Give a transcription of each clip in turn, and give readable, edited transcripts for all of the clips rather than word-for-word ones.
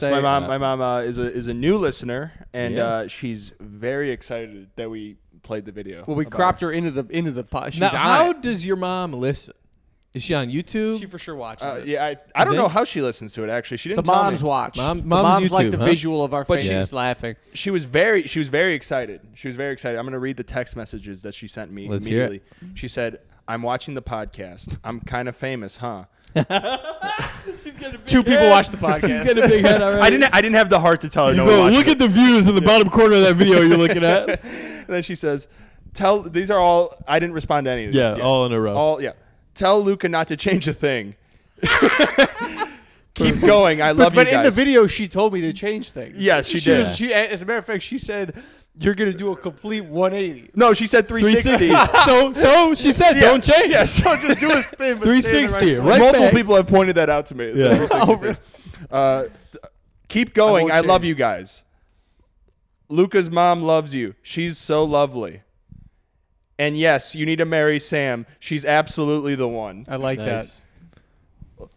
My mom is a new listener, and she's very excited that we played the video. Well, we cropped her into the pod. Now, how does your mom listen? Is she on YouTube? She for sure watches it. Yeah, I don't know how she listens to it. Actually, she didn't. The tell moms me. watch. Mom's YouTube, like the huh? visual of our faces laughing. She was very excited. She was very excited. I'm going to read the text messages that she sent me immediately. She said, "I'm watching the podcast. I'm kind of famous, huh?" She's getting a big Two people watch the podcast. She's getting a big head already. I didn't have the heart to tell her. Look at the views in the bottom corner of that video you're looking at. And then she says, these are all. I didn't respond to any of these. Yeah, all in a row. Tell Luca not to change a thing. Keep going. I love you guys. But in the video, she told me to change things. Yes, she did. As a matter of fact, she said, you're going to do a complete 180. No, she said 360. So she said, don't change. Yeah, so just do a spin. 360. Right Multiple back. people have pointed that out to me. Yeah. Keep going. I love you guys. Luca's mom loves you. She's so lovely. And yes, you need to marry Sam. She's absolutely the one. I like that.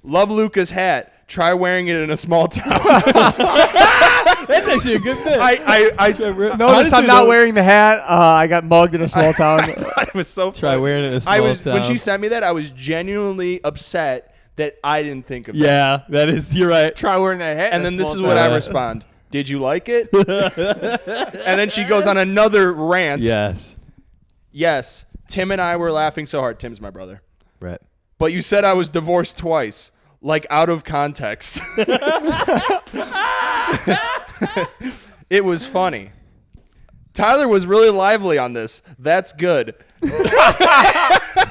Love Luca's hat. Try wearing it in a small town. That's actually a good thing. Notice I'm not wearing the hat. I got mugged in a small town. It was so funny. Try wearing it in a small town. When she sent me that, I was genuinely upset that I didn't think of that. Yeah, that is. You're right. Try wearing that hat. And then this is what I respond. Did you like it? And then she goes on another rant. Yes, Tim and I were laughing so hard. Tim's my brother. Right. But you said I was divorced twice, like out of context. It was funny. Tyler was really lively on this. That's good.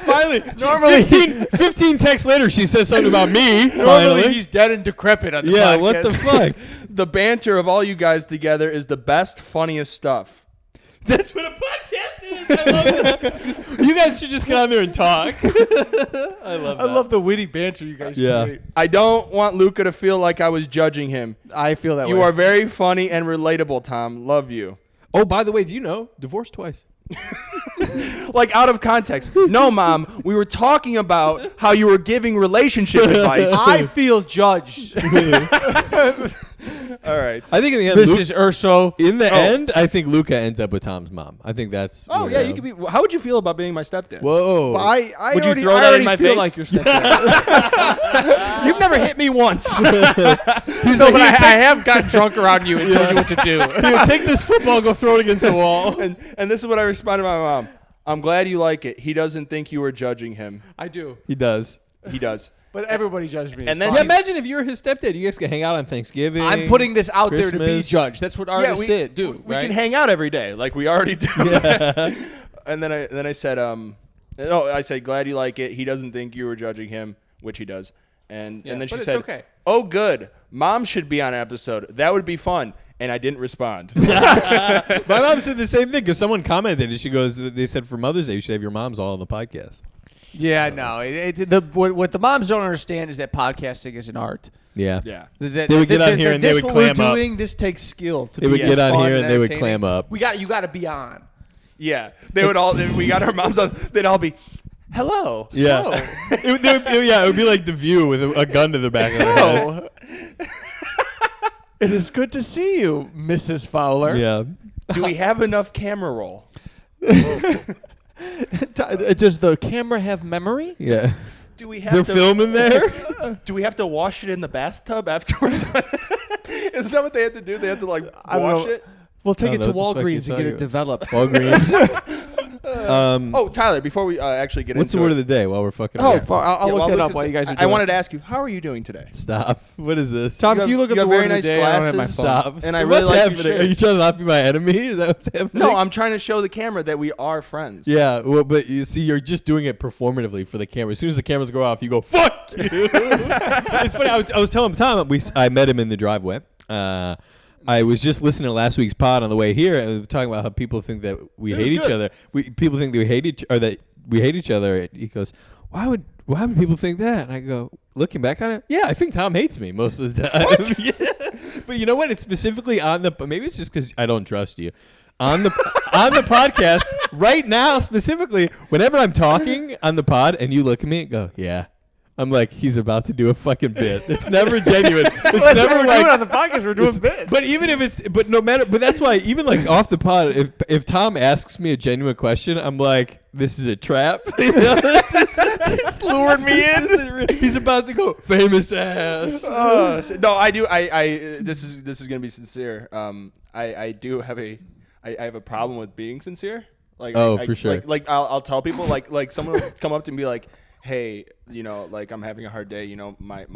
Finally, normally 15 texts later, she says something about me. Normally, he's dead and decrepit on the podcast. Yeah, what the fuck? The banter of all you guys together is the best, funniest stuff. That's what a podcast is. I love that. You guys should just get on there and talk. I love that. I love the witty banter you guys create. I don't want Luca to feel like I was judging him. I feel that way. You are very funny and relatable, Tom. Love you. Oh, by the way, do you know? Divorced twice. Like out of context. No, Mom. We were talking about how you were giving relationship advice. I feel judged. All right. I think in the end, This is Urso. In the end, I think Luca ends up with Tom's mom. I think that's. Oh yeah, you could be. How would you feel about being my stepdad? Whoa. Well, I would already, you throw I that already in my feel face? like your stepdad. You've never hit me once. No, but I have gotten drunk around you and told you what to do. Here, take this football, go throw it against the wall. And this is what I responded to my mom. I'm glad you like it. He doesn't think you were judging him. I do. He does. He does. But everybody judged me. And then imagine if you were his stepdad. You guys could hang out on Thanksgiving. I'm putting this out there to be Christmas. judged. That's what artists do. We can hang out every day like we already do. Yeah. And then I said, I said, glad you like it. He doesn't think you were judging him, which he does. And then she said, okay. Oh, good. Mom should be on an episode. That would be fun. And I didn't respond. My mom said the same thing because someone commented and she goes, they said for Mother's Day, you should have your moms all on the podcast. Yeah, no. What the moms don't understand is that podcasting is an art. Yeah. Yeah. They would get on here and they would clam up. This takes skill. They would get on here and they would clam up. You got to be on. Yeah. They would all, we got our moms on, they'd all be, hello. Yeah. So. It would be like The View with a gun to the back of their head. It is good to see you, Mrs. Fowler. Yeah. Do we have enough camera roll? Does the camera have memory? Yeah. Do we Is have there film in there? Do we have to wash it in the bathtub after we're done? Is that what they have to do? They have to wash it? We'll take I it don't to know what the fuck Walgreens you're and get talking it developed. Walgreens. Tyler, before we actually get What's the into word it. of the day while we're fucking Oh, around? I'll Yeah, look that Lucas up while you guys are doing I wanted to ask you, how are you doing today? Stop. What is this? Tom, You you look have at the very word nice of the day. I don't have my glasses. phone. Stop. And So I really what's like your happening? shirt. Are you trying to not be my enemy? Is that what's happening? No, I'm trying to show the camera that we are friends. Yeah, well, but you see, you're just doing it performatively for the camera. As soon as the cameras go off, you go, fuck you. It's funny. I was telling Tom, I met him in the driveway. I was just listening to last week's pod on the way here, and we were talking about how people think that we hate each other. People think that we hate each other. He goes, why would people think that? And I go, looking back on it, yeah, I think Tom hates me most of the time. What? Yeah. But you know what? It's specifically on the. Maybe it's just because I don't trust you. On the podcast right now, specifically, whenever I'm talking on the pod, and you look at me and go, yeah. I'm like, he's about to do a fucking bit. It's never genuine. It's That's what never we're like doing on the podcast. We're doing bits. But even if it's, but no matter, but that's why even like off the pod, if Tom asks me a genuine question, I'm like, this is a trap. You know, He's lured me in. He's about to go famous ass. No, I do. This is gonna be sincere. I do have I have a problem with being sincere. Like, for sure. Like I'll tell people like someone will come up to me and be like, hey, you know, like I'm having a hard day. You know, my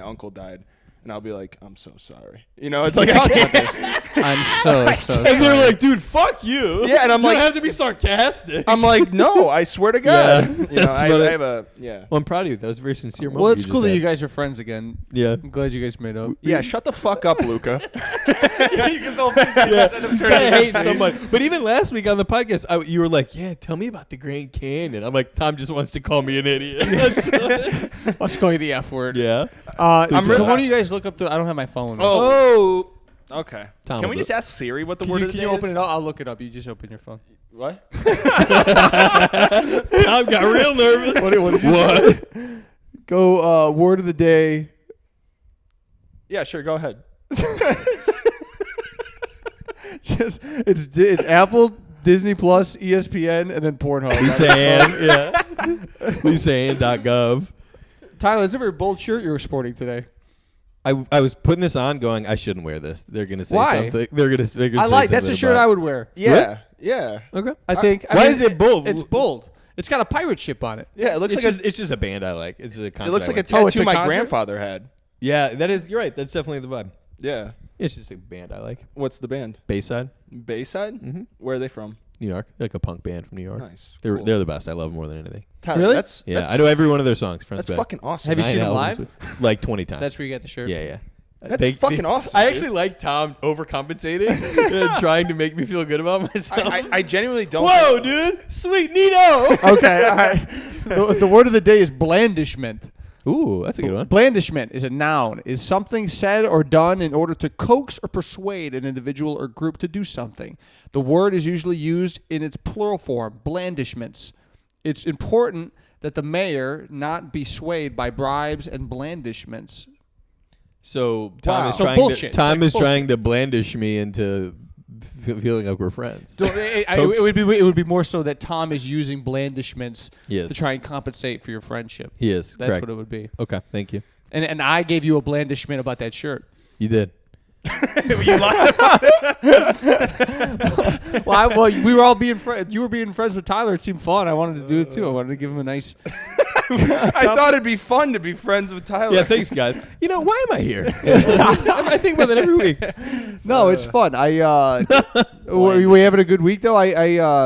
uncle died. And I'll be like, I'm so sorry. You know, it's like, I can't. I'm so sorry. And they're like, dude, fuck you. Yeah, and I'm you like, don't have to be sarcastic. I'm like, no, I swear to God. Yeah, you know, that's I what have a, yeah. Well, I'm proud of you. That was a very sincere moment. Well, it's you cool just that you had. guys are friends again. Yeah. I'm glad you guys made up. Yeah, shut the fuck up, Luca. Yeah, this guy hates someone. But even last week on the podcast, you were like, yeah, tell me about the Grand Canyon. I'm like, Tom just wants to call me an idiot. I'll just call you the F word. Yeah. Why don't you guys look up I don't have my phone. Oh. Okay. Tom Can will we do just ask Siri what the Can word you, of the can day you open is? it up? I'll look it up. You just open your phone. What? Tom got real nervous. What did you say? Go word of the day. Yeah, sure. Go ahead. Just it's Apple, Disney Plus, ESPN, and then Pornhub. Lisanne, yeah. Lisanne.gov. Tyler, it's a very bold shirt you were sporting today. I was putting this on going, I shouldn't wear this. They're going to say Why? something. They're going to say That's a shirt I would wear. Yeah. Yeah. Okay. I think. Why is it bold? It's bold. It's got a pirate ship on it. Yeah, it looks It's like just, it's just a band I like. It's a concert it looks I like a went to. tattoo it's a my concert? grandfather had. Yeah, that is. You're right. That's definitely the vibe. Yeah. It's just a band I like. What's the band? Bayside, Bayside? Mhm. Where are they from? New York. Like a punk band from New York. Nice. They're Cool. they're the best. I love them more than anything. Tyler, Really? That's Yeah, that's, I know every one of their songs. Front That's to back. fucking awesome. Have you 9 seen them albums live? like 20 times. That's where you get the shirt. Yeah. That's fucking awesome. I dude. actually like Tom overcompensating and trying to make me feel good about myself. I genuinely don't. Whoa, dude! Sweet Nito. Okay, all right. The word of the day is blandishment. Ooh, that's a good one. Blandishment is a noun, is something said or done in order to coax or persuade an individual or group to do something. The word is usually used in its plural form, blandishments. It's important that the mayor not be swayed by bribes and blandishments. So Tom Wow. is So trying bullshit. to It's Tom like is trying to blandish me into feeling like we're friends. So it would be more so that Tom is using blandishments Yes. to try and compensate for your friendship. He is. That's correct. what it would be. Okay, thank you. And I gave you a blandishment about that shirt. You did. You lied about Well, we were all being friends. You were being friends with Tyler. It seemed fun. I wanted to do it too. I wanted to give him a nice. I thought it'd be fun to be friends with Tyler. Yeah, thanks, guys. You know, why am I here? I think about that every week. No, it's fun. Were we having a good week though?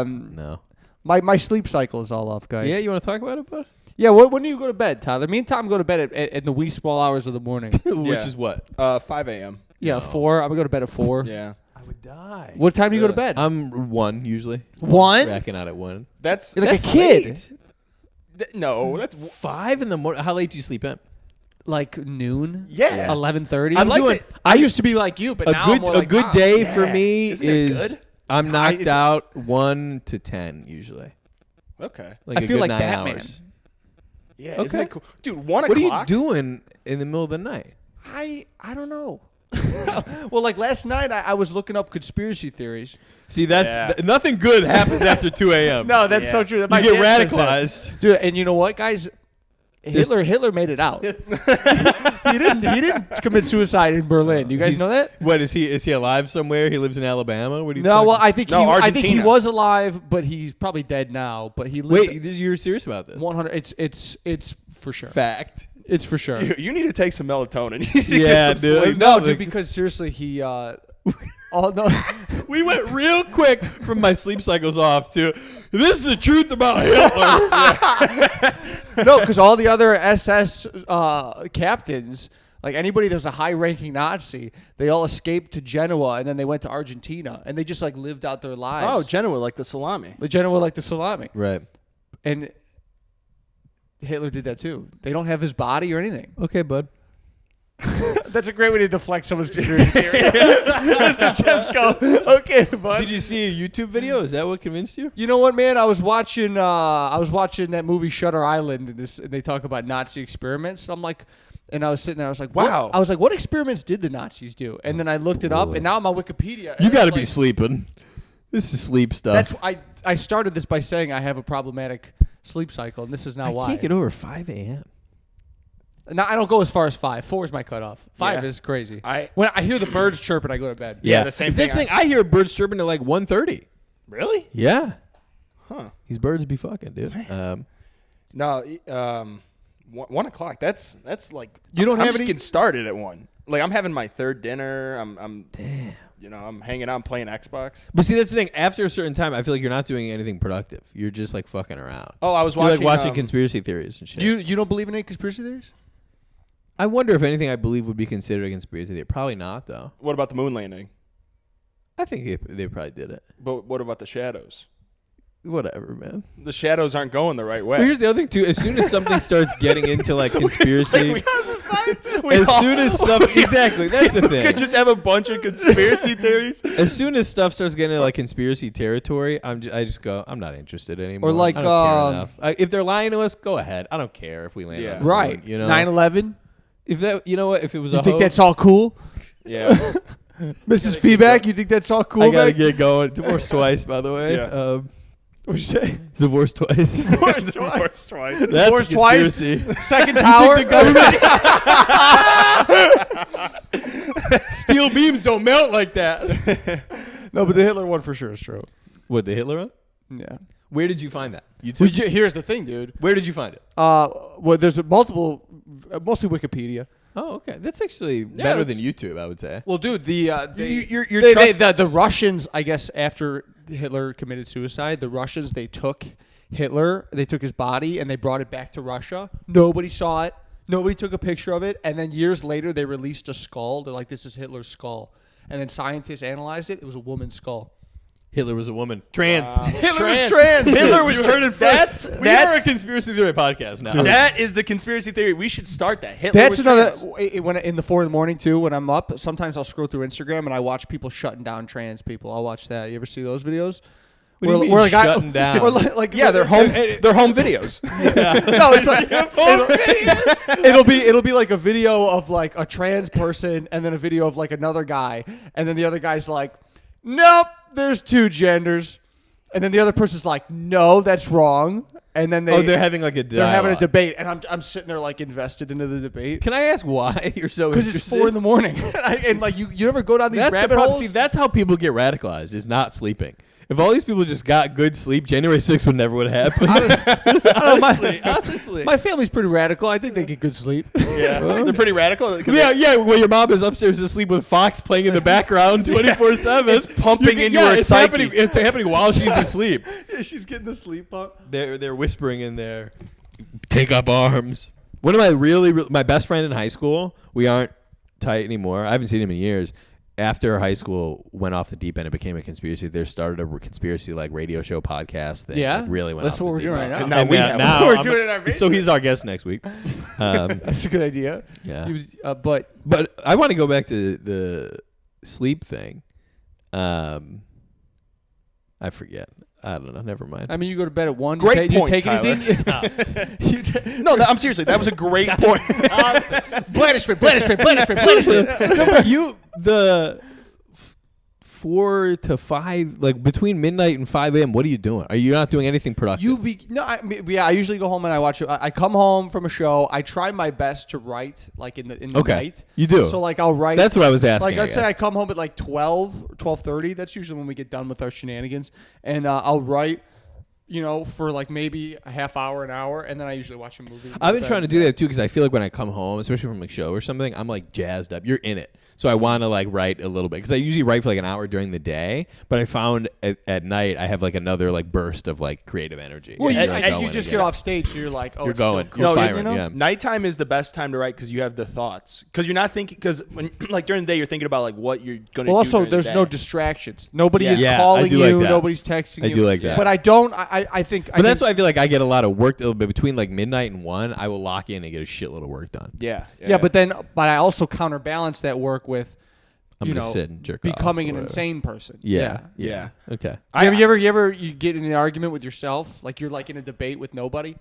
No. My sleep cycle is all off, guys. Yeah, you want to talk about it, bud? Yeah. When do you go to bed, Tyler? Me and Tom go to bed at the wee small hours of the morning. Which is what? 5 a.m. Yeah, 4. I'm gonna go to bed at 4. Yeah. I would die. What time do you go to bed? I'm 1 usually. 1? Racking out at 1. That's You're like That's a kid. late. No, that's 5 in the morning. How late do you sleep in? Like noon. yeah. 11:30. I like that- I used to be like you, but now I'm more like good Tom. day for me Isn't it is good? I'm knocked it's- out 1 to 10 usually. Okay. Like I a feel good like 9 Batman. hours. Yeah. Isn't Okay. it cool, dude? 1 What are o'clock. you doing in the middle of the night? I don't know. Well, like last night, I was looking up conspiracy theories. See, that's Yeah. nothing good happens after 2 a.m. No, that's Yeah. so true. you My get dad says that. radicalized. Dude. And you know what, guys? Hitler made it out. He didn't commit suicide in Berlin. You guys He's- know that? What is he? Is he alive somewhere? He lives in Alabama. What are you? No, talking- well, I think No, he Argentina. was alive, but he's probably dead now. But he lived. wait, you're serious about this? 100. It's for sure. Fact. It's for sure. You need to take some melatonin. You need to Yeah, get some dude. sleep. No, like- dude, because seriously, he. Oh no. We went real quick from my sleep cycles off to this is the truth about Hitler. No, because all the other SS captains, like anybody that was a high-ranking Nazi, they all escaped to Genoa and then they went to Argentina and they just like lived out their lives. Oh, Genoa, like the salami. the Genoa like the salami, Right. and Hitler did that too. They don't have his body or anything. Okay, bud. That's a great way to deflect someone's conspiracy theory. Just go, okay, bud. Did you see a YouTube video? Is that what convinced you? You know what, man? I was watching that movie Shutter Island, and they talk about Nazi experiments. I'm like, and I was sitting there, I was like, wow. I was like, what experiments did the Nazis do? And then I looked it up, and now I'm on Wikipedia. You got to like, be sleeping. This is sleep stuff. That's I started this by saying I have a problematic sleep cycle, and this is now why. I can't get over 5 a.m. Now I don't go as far as 5. 4 is my cutoff. 5 Yeah. is crazy. I- when I hear the birds chirping, I go to bed. Yeah, the same That's thing. the thing. I hear birds chirping at like 1:30. Really? Yeah. Huh. These birds be fucking, dude. No, 1 o'clock. That's like You don't I'm have just any- getting started at 1. Like I'm having my third dinner. I'm damn. You know, I'm hanging out, I'm playing Xbox. But see, that's the thing. After a certain time, I feel like you're not doing anything productive. You're just like fucking around. Oh, I was You're watching. like watching conspiracy theories and shit. You don't believe in any conspiracy theories? I wonder if anything I believe would be considered a conspiracy theory. Probably not, though. What about the moon landing? I think they probably did it. But what about the shadows? Whatever, man. The shadows aren't going the right way. Well, here's the other thing too. As soon as something starts getting into like conspiracies, We as all- soon as stuff exactly, that's the we thing. could just have a bunch of conspiracy theories. As soon as stuff starts getting into like conspiracy territory, I just go, I'm not interested anymore. Or like, I don't care enough. If they're lying to us, go ahead. I don't care if we land Yeah. on the Right. moon, you know, 9/11. if that, you know what, if it was You a think hoax, that's all cool? Yeah. Mrs. Feedback, you think that's all cool? I gotta man? get going. Divorced twice, by the way. Yeah. What'd you say? Divorced twice. Divorced twice. That's Divorced a twice? conspiracy. Second tower. Steel beams don't melt like that. No, but the Hitler one for sure is true. What, the Hitler one? Yeah. Where did you find that? YouTube? Well, here's the thing, dude. Where did you find it? Well, there's mostly Wikipedia. Oh, okay. That's actually better than YouTube, I would say. Well, dude, the Russians, I guess, after Hitler committed suicide, the Russians, they took Hitler, they took his body, and they brought it back to Russia. Nobody saw it. Nobody took a picture of it. And then years later, they released a skull. They're like, this is Hitler's skull. And then scientists analyzed it. It was a woman's skull. Hitler was a woman. Trans. Hitler was trans. Hitler was You heard it trans. first. We are a conspiracy theory podcast now. That is the conspiracy theory. We should start that. Hitler That's was another. trans. When in the 4 in the morning too, when I'm up, sometimes I'll scroll through Instagram and I watch people shutting down trans people. I'll watch that. You ever see those videos? What do you mean shutting down? Or like Yeah, they're home. They're home videos. No, it's like it'll be like a video of like a trans person and then a video of like another guy, and then the other guy's like, nope, there's 2 genders, and then the other person's like, no, that's wrong, and then they're having like a dialogue. they're having a debate, and I'm sitting there like invested into the debate. Can I ask why you're so Because interested? it's 4 in the morning, and like you never go down these That's the rabbit problem. holes. See, that's how people get radicalized, is not sleeping. If all these people just got good sleep, January 6th would never would have happened. Honestly. My family's pretty radical. I think they get good sleep. Yeah, they're pretty radical. Yeah. Well, your mom is upstairs asleep with Fox playing in the background 24/7. It's pumping into her it's psyche. It's happening while she's asleep. Yeah, she's getting the sleep pump. They're whispering in there. Take up arms. One of my my best friend in high school. We aren't tight anymore. I haven't seen him in years. After high school went off the deep end, it became a conspiracy. They started a conspiracy like radio show podcast thing. Yeah? like, really went. That's off what the we're deep doing end. right now. And Now we have- we're I'm- doing it in our So he's our guest next week. That's a good idea. Yeah. But But I want to go back to the sleep thing. I forget. I don't know. Never mind. I mean, you go to bed at 1. Great you point, take Tyler. anything? No, I'm seriously. That was a great point. Blandishment. You the 4 to 5, like between midnight and 5 a.m. What are you doing? Are you not doing anything productive? I usually go home and I watch it. I come home from a show. I try my best to write like in the night. You do. So like I'll write. That's what I was asking. Like let's I say guess. I come home at like 12 or 12:30. That's usually when we get done with our shenanigans, and I'll write. For like maybe a half hour, an hour, and then I usually watch a movie. I've been trying to do that too because I feel like when I come home, especially from a show or something, I'm like jazzed up. You're in it, so I want to like write a little bit because I usually write for like an hour during the day. But I found at night I have like another like burst of like creative energy. Well, You're, you, like, and going you just again. get off stage, so you're like, oh, You're it's still going. cool. You're No, firing. Yeah. Nighttime is the best time to write because you have the thoughts. Because you're not thinking. Because when like during the day, you're thinking about like what you're gonna. Well, do also, during the there's day. no distractions. Nobody is Yeah, I calling do like you. that. Nobody's texting I you. do like that. But I don't. I think. But that's why I feel like I get a lot of work between like midnight and 1. I will lock in and get a shitload of work done. Yeah. But I also counterbalance that work with, I'm gonna sit and jerk off becoming or an whatever. insane person. Yeah. Okay. You ever get in an argument with yourself, like you're like in a debate with nobody?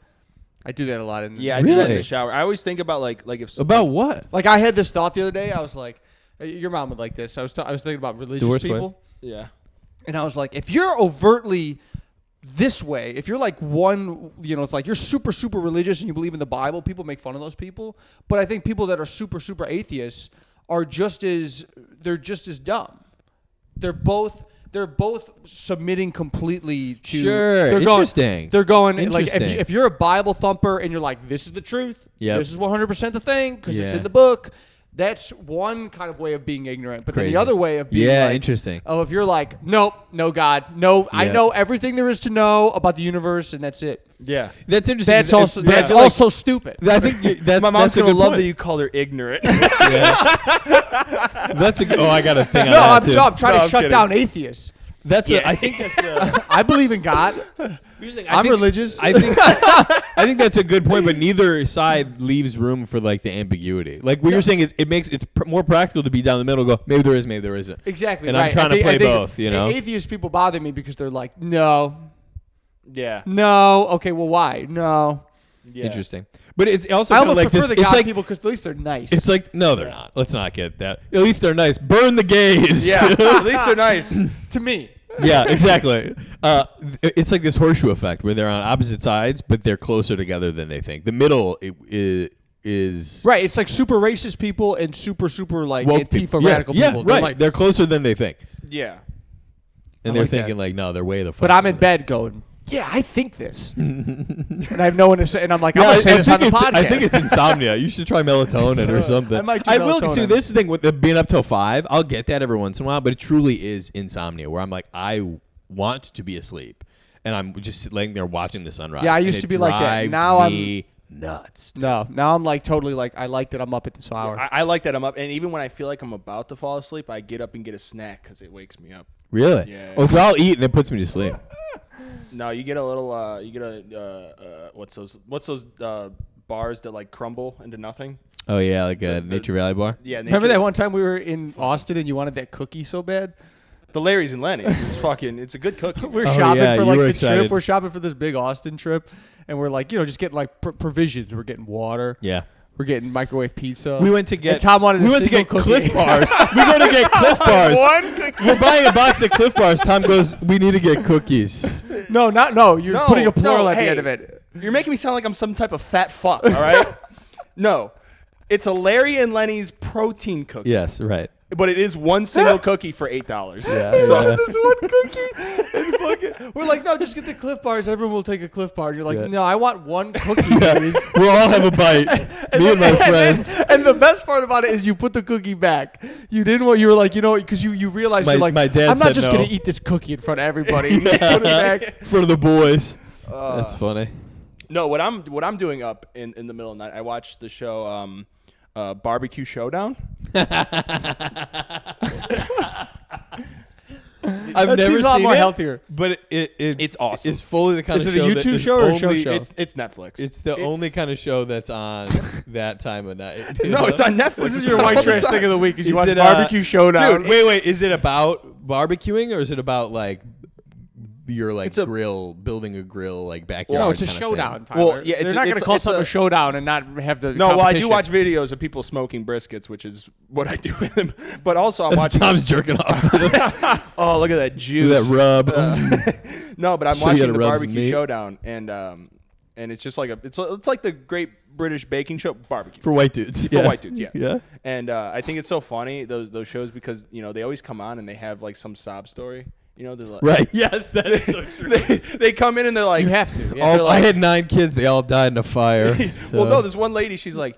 I do that a lot. I do that in Really? the shower. I always think about like if About what? Like I had this thought the other day. I was like, your mom would like this. I was thinking about religious Divorce people. Yeah. And I was like, if you're overtly this way, if you're like if like you're super, super religious and you believe in the Bible, people make fun of those people. But I think people that are super, super atheists are just as dumb. They're both submitting completely to. Sure. Interesting. They're going like Interesting. if you're a Bible thumper and you're like, this is the truth. Yep. This is 100% the thing because it's Yeah. in the book. That's one kind of way of being ignorant. But then Crazy. the other way of being interesting. Oh, if you're like, nope, no God, no, I Yeah. know everything there is to know about the universe, and that's it. Yeah. That's interesting. That's 'cause also I that's feel like- also stupid. I think that's My mom's that's a gonna good love point. that you called her ignorant. That's a. Oh, I got a thing on No, that too. I'm trying No, to I'm shut kidding. down atheists. That's. I think that's. I believe in God. I'm religious. I think that's a good point, but neither side leaves room for like the ambiguity. Like what you're saying is it's more practical to be down the middle. Go maybe there is, maybe there isn't. Exactly. And right. I'm trying to play both. You know. Atheist people bother me because they're like, no, Yeah. okay, well, why? No. Yeah. Interesting, but it's also I kind of almost like prefer this. the It's God like people because at least they're nice. it's like no, they're not. Let's not get that. At least they're nice. Burn the gays. Yeah. At least they're nice. to me. Yeah, exactly. It's like this horseshoe effect where they're on opposite sides, but they're closer together than they think. The middle is Right. It's like super racist people and super, super like woke Antifa people. radical Yeah, people. They're right. like, They're closer than they think, Yeah. and I they're like that. thinking like, no, they're way the fuck. but I'm in over bed going, yeah, I think this. And I have no one to say. And I'm like, I'm going to say this on the podcast. I think it's insomnia. You should try melatonin or something. I might do will see melatonin. this is the thing with the being up till 5. I'll get that every once in a while, but it truly is insomnia where I'm like, I want to be asleep, and I'm just laying there watching the sunrise. Yeah, I and used it to be like that. drives Now me nuts. No, now I'm like totally like, I like that I'm up at this hour. I like that I'm up, and even when I feel like I'm about to fall asleep, I get up and get a snack because it wakes me up. Really? Yeah. Oh, so I'll eat and it puts me to sleep. No, you get a little. You get a what's those bars that like crumble into nothing? Oh yeah, like a Nature Valley bar. Yeah. Remember that one time we were in Austin and you wanted that cookie so bad? The Larry's and Lenny's. It's a good cookie. We're Oh, shopping yeah, for you like were the excited. trip. We're shopping for this big Austin trip, and we're like, just getting like provisions. We're getting water. Yeah. We're getting microwave pizza. We went to get. And Tom wanted we a went to single get cookie. Cliff Bars. We go to get Cliff Bars. We're buying a box of Cliff Bars. Tom goes, we need to get cookies. No. You're No, putting a plural no, at the hey. end of it. You're making me sound like I'm some type of fat fuck. All right. No, it's a Larry and Lenny's protein cookie. Yes, right. But it is one single cookie for $8. Yeah, So yeah. This one cookie. And fucking, we're like, no, just get the Cliff Bars. Everyone will take a Cliff Bar. And you're like, Yeah. no, I want one cookie, Yeah. please. We'll all have a bite. Me and my friends. And the best part about it is you put the cookie back. You didn't want. You were like, because you realized My- you're like, my dad I'm not said just no. gonna eat this cookie in front of everybody. You just put it back. For the boys. That's funny. no, what I'm doing up in the middle of the night, I watched the show Barbecue Showdown. I've That never seems a lot seen more it, healthier. but it's awesome. It's fully the kind Is of it a show that YouTube is show or a show only- show? It's Netflix. It's the only kind of show that's on that time of night. you no, know? it's on Netflix. This is It's your on white all the trash time. thing of the week. Is you Is watch it, Barbecue Showdown? Dude, wait. Is it about barbecuing or is it about like your like It's a- grill, building a grill like backyard? No, it's a kind of showdown. thing? Tyler. Well, yeah, they're it's not a- going to call it's something a- a showdown and not have the. No, well, I do competition. watch videos of people smoking briskets, which is what I do with them. But also, I'm That's watching. Tom's jerking off. Oh, look at that juice. that rub. No, but I'm Sure you watching gotta the rub some Barbecue meat. Showdown, and it's just like it's like the Great British Baking Show barbecue For white dudes. For white dudes, yeah. Yeah. And I think it's so funny those shows because they always come on and they have like some sob story. They're like, Right. Yes, that is so true. they come in and they're like, You have to. Yeah. All, they're I like- had 9 kids. They all died in a fire. Well, so- no, this one lady, she's like,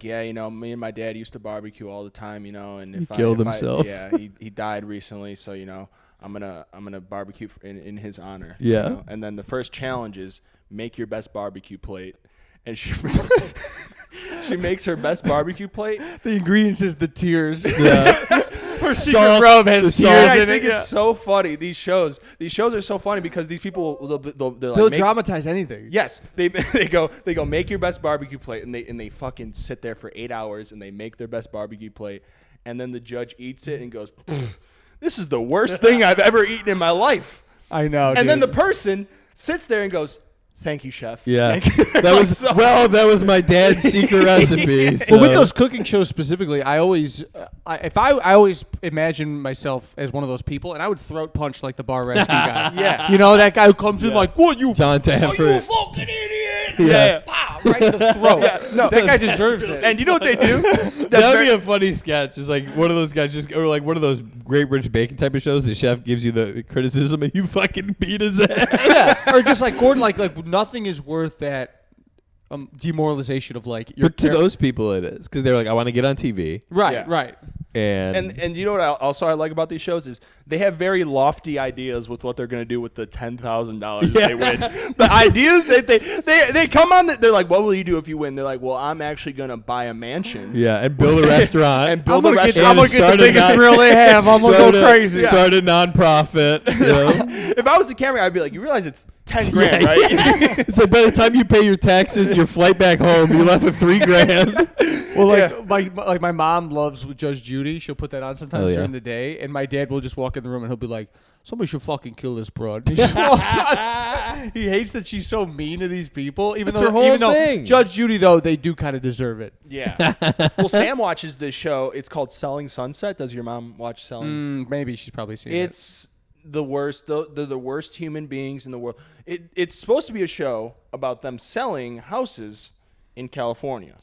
yeah, me and my dad used to barbecue all the time, and if killed if himself. yeah, he died recently, so I'm gonna barbecue in his honor. Yeah. And then the first challenge is make your best barbecue plate, and she she makes her best barbecue plate. The ingredients is the tears. Yeah. Her secret Salt, robe the has salt. tears I in think it. it's so funny. They're so funny because these people they'll They'll make, dramatize anything. yes, they go make your best barbecue plate, and they fucking sit there for 8 hours and they make their best barbecue plate, and then the judge eats it and goes, "This is the worst thing I've ever eaten in my life." I know. And then the person sits there and goes, "Thank you, chef." Yeah, Thank you." that was my dad's secret recipe. Well, with so- those cooking shows specifically, I always imagine myself as one of those people, and I would throat punch like the bar rescue guy. Yeah. You know, that guy who comes in like, "What you John Tanford. you fucking idiot!" Yeah. Pow, right in the throat. No, that guy deserves it. And you know what they do? That would be a funny sketch. It's like one of those guys or like one of those Great British Baking type of shows. The chef gives you the criticism and you fucking beat his ass. Yes. Or just like Gordon, like nothing is worth that demoralization of like your But to those people it is because they're like, I want to get on TV. right, Yeah. right. And you know what I like about these shows is they have very lofty ideas with what they're going to do with the $10,000 they win. The ideas that they come on, they're like, "What will you do if you win?" They're like, "Well, I'm actually going to buy a mansion." Yeah, and build a restaurant. And build a restaurant. I'm gonna get the biggest grill they have. I'm gonna go crazy. Start a nonprofit. You know? If I was the camera, I'd be like, "You realize it's 10 grand, right?" Yeah. It's like by the time you pay your taxes, your flight back home, you're left with $3,000. Well, my mom loves Judge Judy. She'll put that on sometimes Hell yeah. during the day, and my dad will just walk in the room and he'll be like, "Somebody should fucking kill this broad." He, just walks us. He hates that she's so mean to these people. That's her whole thing. Judge Judy, though, they do kind of deserve it. Yeah. Well, Sam watches this show. It's called Selling Sunset. Does your mom watch Selling? Maybe she's probably seen it. It's the worst. They're the worst human beings in the world. It's supposed to be a show about them selling houses in California.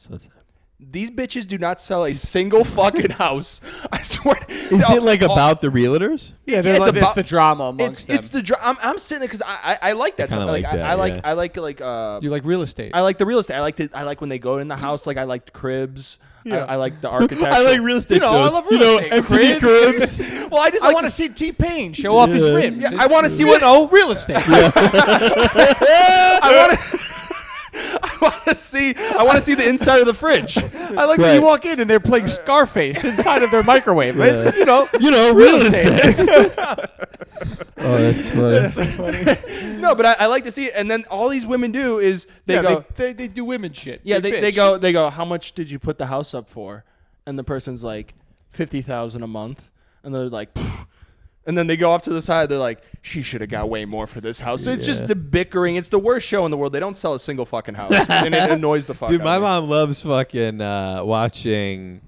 These bitches do not sell a single fucking house. I swear. Is it like about the realtors? Yeah, it's like, about the drama amongst them. It's the I'm sitting there because I like that. kinda Stuff. like that, yeah. I like You like real estate. I like the real estate. I like when they go in the house. Like I liked cribs. Yeah. I like the architecture. I like real estate shows. I love real estate. MTV Cribs. Well, I just I like want to see T-Pain show off his Yeah. rims. Yeah, I want to see what real estate. I want to see the inside of the fridge. I like when you walk in and they're playing Scarface inside of their microwave. Yeah. It's, Real estate. Oh, that's funny. No, but I like to see it. And then all these women do is they go, they do women shit. yeah, they they bitch. go, how much did you put the house up for? And the person's like, $50,000 a month. And they're like, pfft. And then they go off to the side. They're like, she should have got way more for this house. So it's just the bickering. It's the worst show in the world. They don't sell a single fucking house, and it annoys the fuck Dude, out my of me. mom loves fucking watching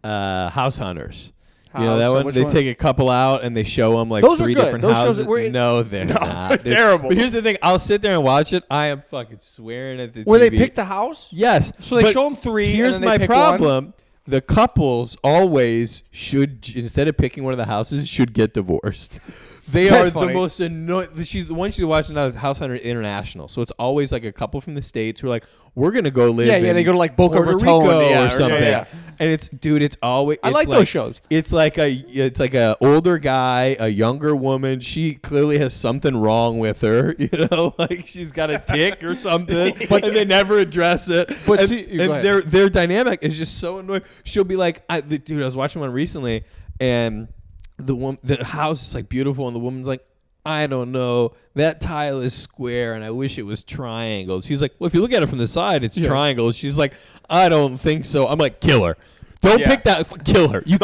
House Hunters. You know that House, one? which They one? take a couple out and they show them like Those are 3 good. different Those shows houses. that No, they're not. Dude. terrible. But here's the thing: I'll sit there and watch it. I am fucking swearing at the Where TV. they pick the house? Yes. So they but show 'em 3, Here's and then they my pick problem: the couples always should, instead of picking one of the houses, should get divorced. They That's are funny. the most annoying. She's the one she's watching now is House Hunter International. So it's always like a couple from the States who are like, we're gonna go live. Yeah, in they go to like Boca Puerto Raton, Rico yeah, or something. yeah. And it's it's always. I it's like those shows. It's like a older guy, a younger woman. She clearly has something wrong with her. You know, like she's got a tick or something, and they never address it. But and, see, go and ahead. their dynamic is just so annoying. She'll be like, dude, I was watching one recently, and the house is like beautiful, and the woman's like, I don't know. That tile is square, and I wish it was triangles. He's like, well, if you look at it from the side, it's triangles. She's like, I don't think so. I'm like, kill her. Don't pick that. Kill her. You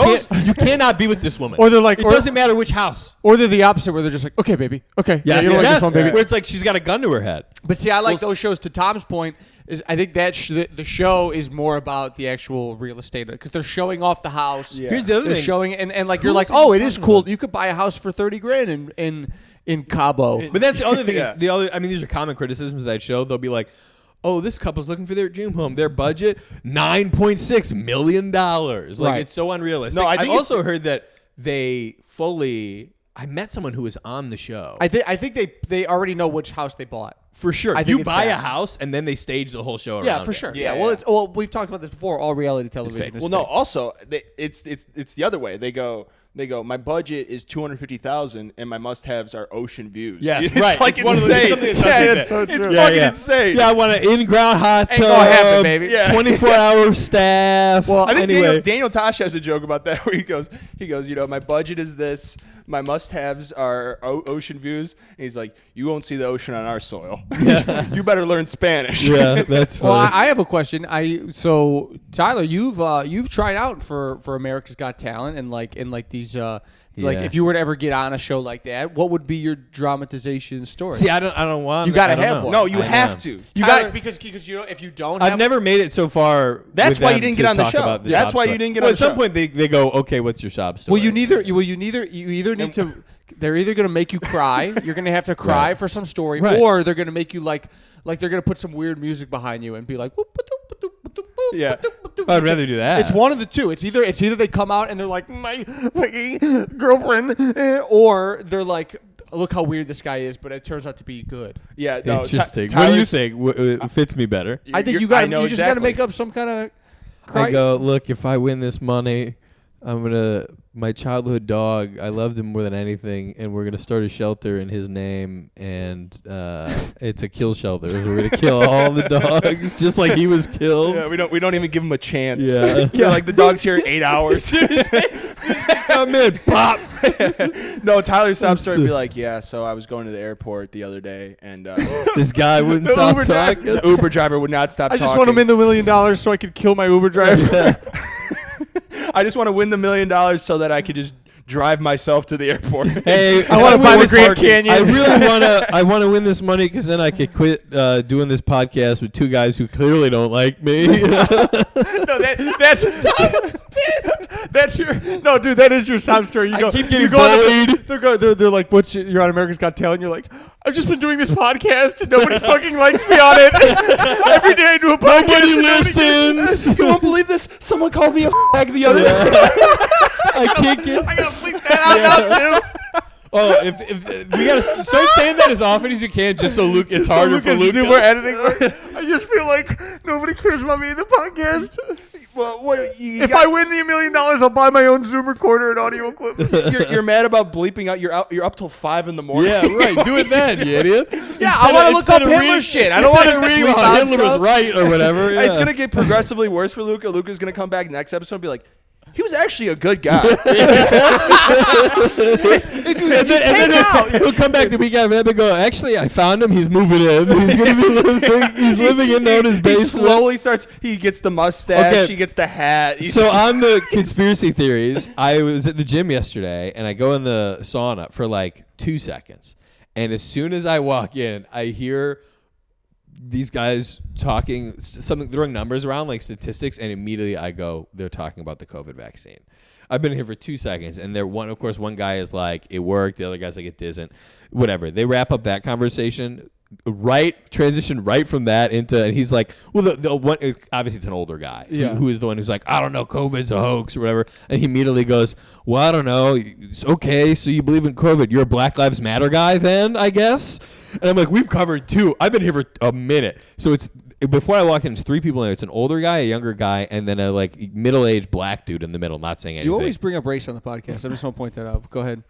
cannot be with this woman. Or they're like, it doesn't matter which house. Or they're the opposite, where they're just like, okay, baby, okay, Yeah, you don't like this one, baby. Where it's like she's got a gun to her head. But see, I like those shows. To Tom's point, is I think that the show is more about the actual real estate because they're showing off the house. Yeah. Here's the other They're thing. showing, and like Who you're like, was I oh, just it is talking cool. about? You could buy a house for $30,000 in Cabo. But that's the other thing. Yeah. Is the other. I mean, these are common criticisms of that show. They'll be like, "Oh, this couple's looking for their dream home. Their budget $9.6 million. Like Right. it's so unrealistic." No, I I've think also heard that they fully. I met someone who was on the show. I think they already know which house they bought. For sure. I think You it's buy that. a house and then they stage the whole show around Yeah, for it. sure. Yeah, Yeah. yeah. Well, we've talked about this before. All reality television. fake. Is Well, no. fake. Also, it's the other way. They go. They go, my budget is $250,000 and my must-haves are ocean views. Yes, it's right. like It's one of the- insane. it's something that does like it's, that. it's true. fucking Yeah. insane. Yeah, I want an in-ground hot tub. Ain't gonna happen, baby. Yeah. 24-hour staff. Well, I think anyway. Daniel Tosh has a joke about that where he goes, you know, my budget is this. My must-haves are ocean views. And he's like, you won't see the ocean on our soil. You better learn Spanish. Yeah, that's funny. Well, I have a question. So Tyler, you've tried out for America's Got Talent and like these like Yeah. if you were to ever get on a show like that, what would be your dramatization story? See, I don't want. You gotta I don't have know. one. No, you I have know. to. You Tyler- got it because you know if you don't, I've have never made it so far. That's with why you them didn't to get on the talk show. about this That's sob why you story. didn't get Well, on at the some show. point they go, okay, what's your sob story? Well, you either need to. They're either gonna make you cry. You're gonna have to cry Right. for some story, Right. or they're gonna make you like they're gonna put some weird music behind you and be like, whoop, whoop, whoop, whoop, whoop, whoop, Yeah. whoop, whoop. I'd rather do that. It's one of the two. It's either they come out and they're like my girlfriend, or they're like, look how weird this guy is, but it turns out to be good. Yeah, no, Interesting. What do you Tyler's- think fits me better? I think you're- you know just got to exactly. make up some kind of. I go, look, if I win this money, my childhood dog, I loved him more than anything, and we're gonna start a shelter in his name, and it's a kill shelter. We're gonna kill all the dogs, just like he was killed. Yeah, we don't even give him a chance. Yeah. Yeah, like the dog's here in 8 hours. Come in, pop. No, Tyler's sob story would be like, yeah, so I was going to the airport the other day, and This guy wouldn't the stop Uber driver- talking. the Uber driver would not stop I talking. just want to win the $1 million so I could kill my Uber driver. I just want to win the $1 million so that I could just drive myself to the airport. Hey, I want to buy the Lewis Grand Martin. Canyon. I really want to win this money because then I could quit doing this podcast with two guys who clearly don't like me. No, that's your no, dude. That is your sob story. You I go, keep getting you go on bullied. they're like, "What's you're on America's Got Talent?" You're like, "I've just been doing this podcast and nobody fucking likes me on it. Every day I do a podcast. Nobody and listens. You won't believe this. Someone called me a fag the other day. I can't get. I gotta bleep that out now too. Oh, if we gotta start saying that as often as you can, just so Luke, it's harder for Luke. to do more editing work. I just feel like nobody cares about me in the podcast. Well, what, If I win the $1 million, I'll buy my own Zoom recorder and audio equipment. you're mad about bleeping out. You're up till 5 in the morning. Yeah, right. Do it then, you idiot. Yeah, I want to look up Hitler shit. I don't want to read bleep about out Hitler was stuff. right or whatever. Yeah. It's gonna get progressively worse for Luca. Luca's gonna come back next episode and be like, he was actually a good guy. And then he'll come back the week after that and go, actually, I found him. He's moving in. He's going to be living. He's living in Nona's He basement. slowly starts. He gets the mustache. Okay. He gets the hat. So on the conspiracy theories, I was at the gym yesterday, and I go in the sauna for like 2 seconds. And as soon as I walk in, I hear these guys talking, something throwing numbers around, like statistics, and immediately I go, they're talking about the COVID vaccine. I've been here for 2 seconds, and one guy is like, it worked. The other guy's like, it didn't. Whatever. They wrap up that conversation, transition right from that into, and he's like, well, the one, obviously it's an older guy who is the one who's like, I don't know, COVID's a hoax or whatever. And he immediately goes, well, I don't know. It's okay, so you believe in COVID. You're a Black Lives Matter guy then, I guess? And I'm like, we've covered two. I've been here for a minute. So it's, before I walked in, it's three people in there. It's an older guy, a younger guy, and then a like middle-aged black dude in the middle, not saying anything. You always bring up race on the podcast. I just want to point that out. Go ahead.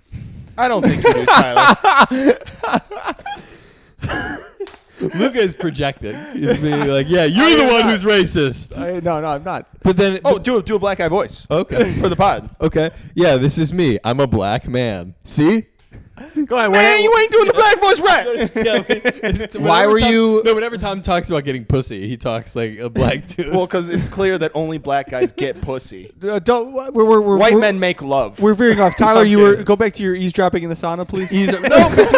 I don't think you do, Tyler. Luca is projected. He's being like, yeah, you're the one who's racist. No, I'm not. But then, Do a black guy voice. okay. For the pod. Okay. Yeah, this is me. I'm a black man. See? Go ahead. Man, you ain't doing the black voice right. Why were you- No, whenever Tom talks about getting pussy, he talks like a black dude. Well, because it's clear that only black guys get pussy. Don't. We're White men make love. We're veering off. Tyler, I'm you were kidding. go back to your eavesdropping in the sauna, please. No, but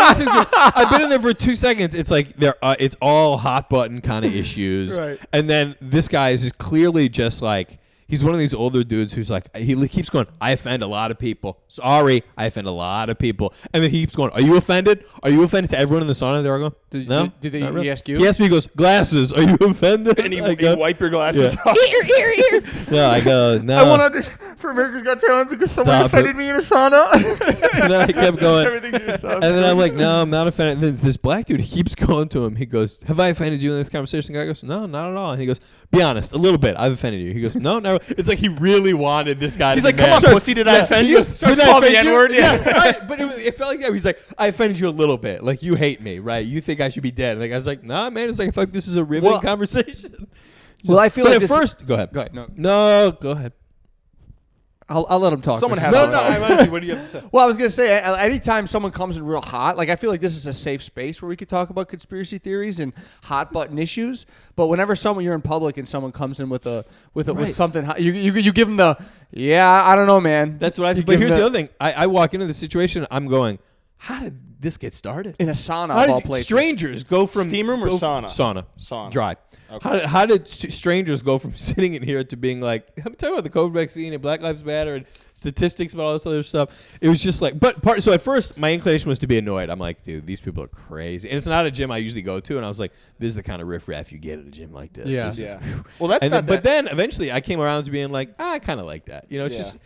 I've been in there for 2 seconds. It's like it's all hot button kind of issues, Right. And then this guy is clearly just like, he's one of these older dudes who's like, he keeps going, I offend a lot of people. Sorry, I offend a lot of people. And then he keeps going, are you offended? Are you offended to everyone in the sauna? They're all going, no. Did not really." he ask you? He asked me, he goes, glasses, are you offended? and I you go, wipe your glasses Yeah. off. No, I go, no. I want to for America's Got Talent because someone Stop offended it. me in a sauna. And then I kept going. Everything's your sob And then I'm story. like, no, I'm not offended. And then this black dude keeps going to him. He goes, have I offended you in this conversation? The guy goes, no, not at all. And he goes, be honest, a little bit. I've offended you. He goes, no, never. It's like he really wanted this guy. He's to like, be come mad. on, pussy, did I offend you? Did I Call the offend you? N-word. Yeah, right. But it felt like that. He's like, I offended you a little bit. Like, you hate me, right? You think I should be dead. Like, I was like, nah, man. It's like, I feel like this is a riveting conversation. Well, I feel But like at first, go ahead. Go ahead. No, Go ahead. I'll let him talk. Someone This has is- to talk. honestly, what do you have to say? Well, I was gonna say, anytime someone comes in real hot, like I feel like this is a safe space where we could talk about conspiracy theories and hot button issues. But whenever you're in public and someone comes in with something hot, you give them the I don't know, man. That's what I You said. But give here's them the other thing. I walk into the situation. I'm going, how did this get started? in a sauna How of all did places. strangers go from Steam room or sauna? Sauna. Dry. Okay. How did strangers go from sitting in here to being like, I'm talking about the COVID vaccine and Black Lives Matter and statistics about all this other stuff. It was just like, so at first my inclination was to be annoyed. I'm like, dude, these people are crazy. And it's not a gym I usually go to. And I was like, this is the kind of riffraff you get at a gym like this. Yeah. This is- Yeah. Well, that's and not then, that. But then eventually I came around to being like, I kind of like that. It's Yeah. just,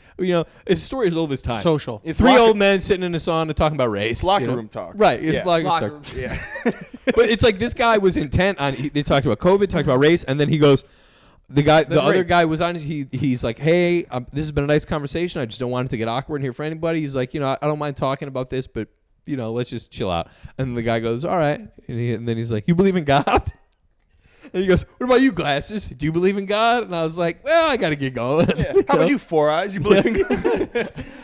it's a story as old as time. Social. It's Three locker- old men sitting in a sauna talking about race. It's locker room talk. Right. It's Yeah. locker Locker room talk. room. Yeah. But it's like this guy was intent on. They talked about COVID, talked about race, and then he goes. The other rape. guy was on. He's like, hey, this has been a nice conversation. I just don't want it to get awkward in here for anybody. He's like, I don't mind talking about this, but let's just chill out. And the guy goes, all right. And then he's like, you believe in God? And he goes, what about you, glasses? Do you believe in God? And I was like, well, I got to get going. How about you, Four Eyes? You believe in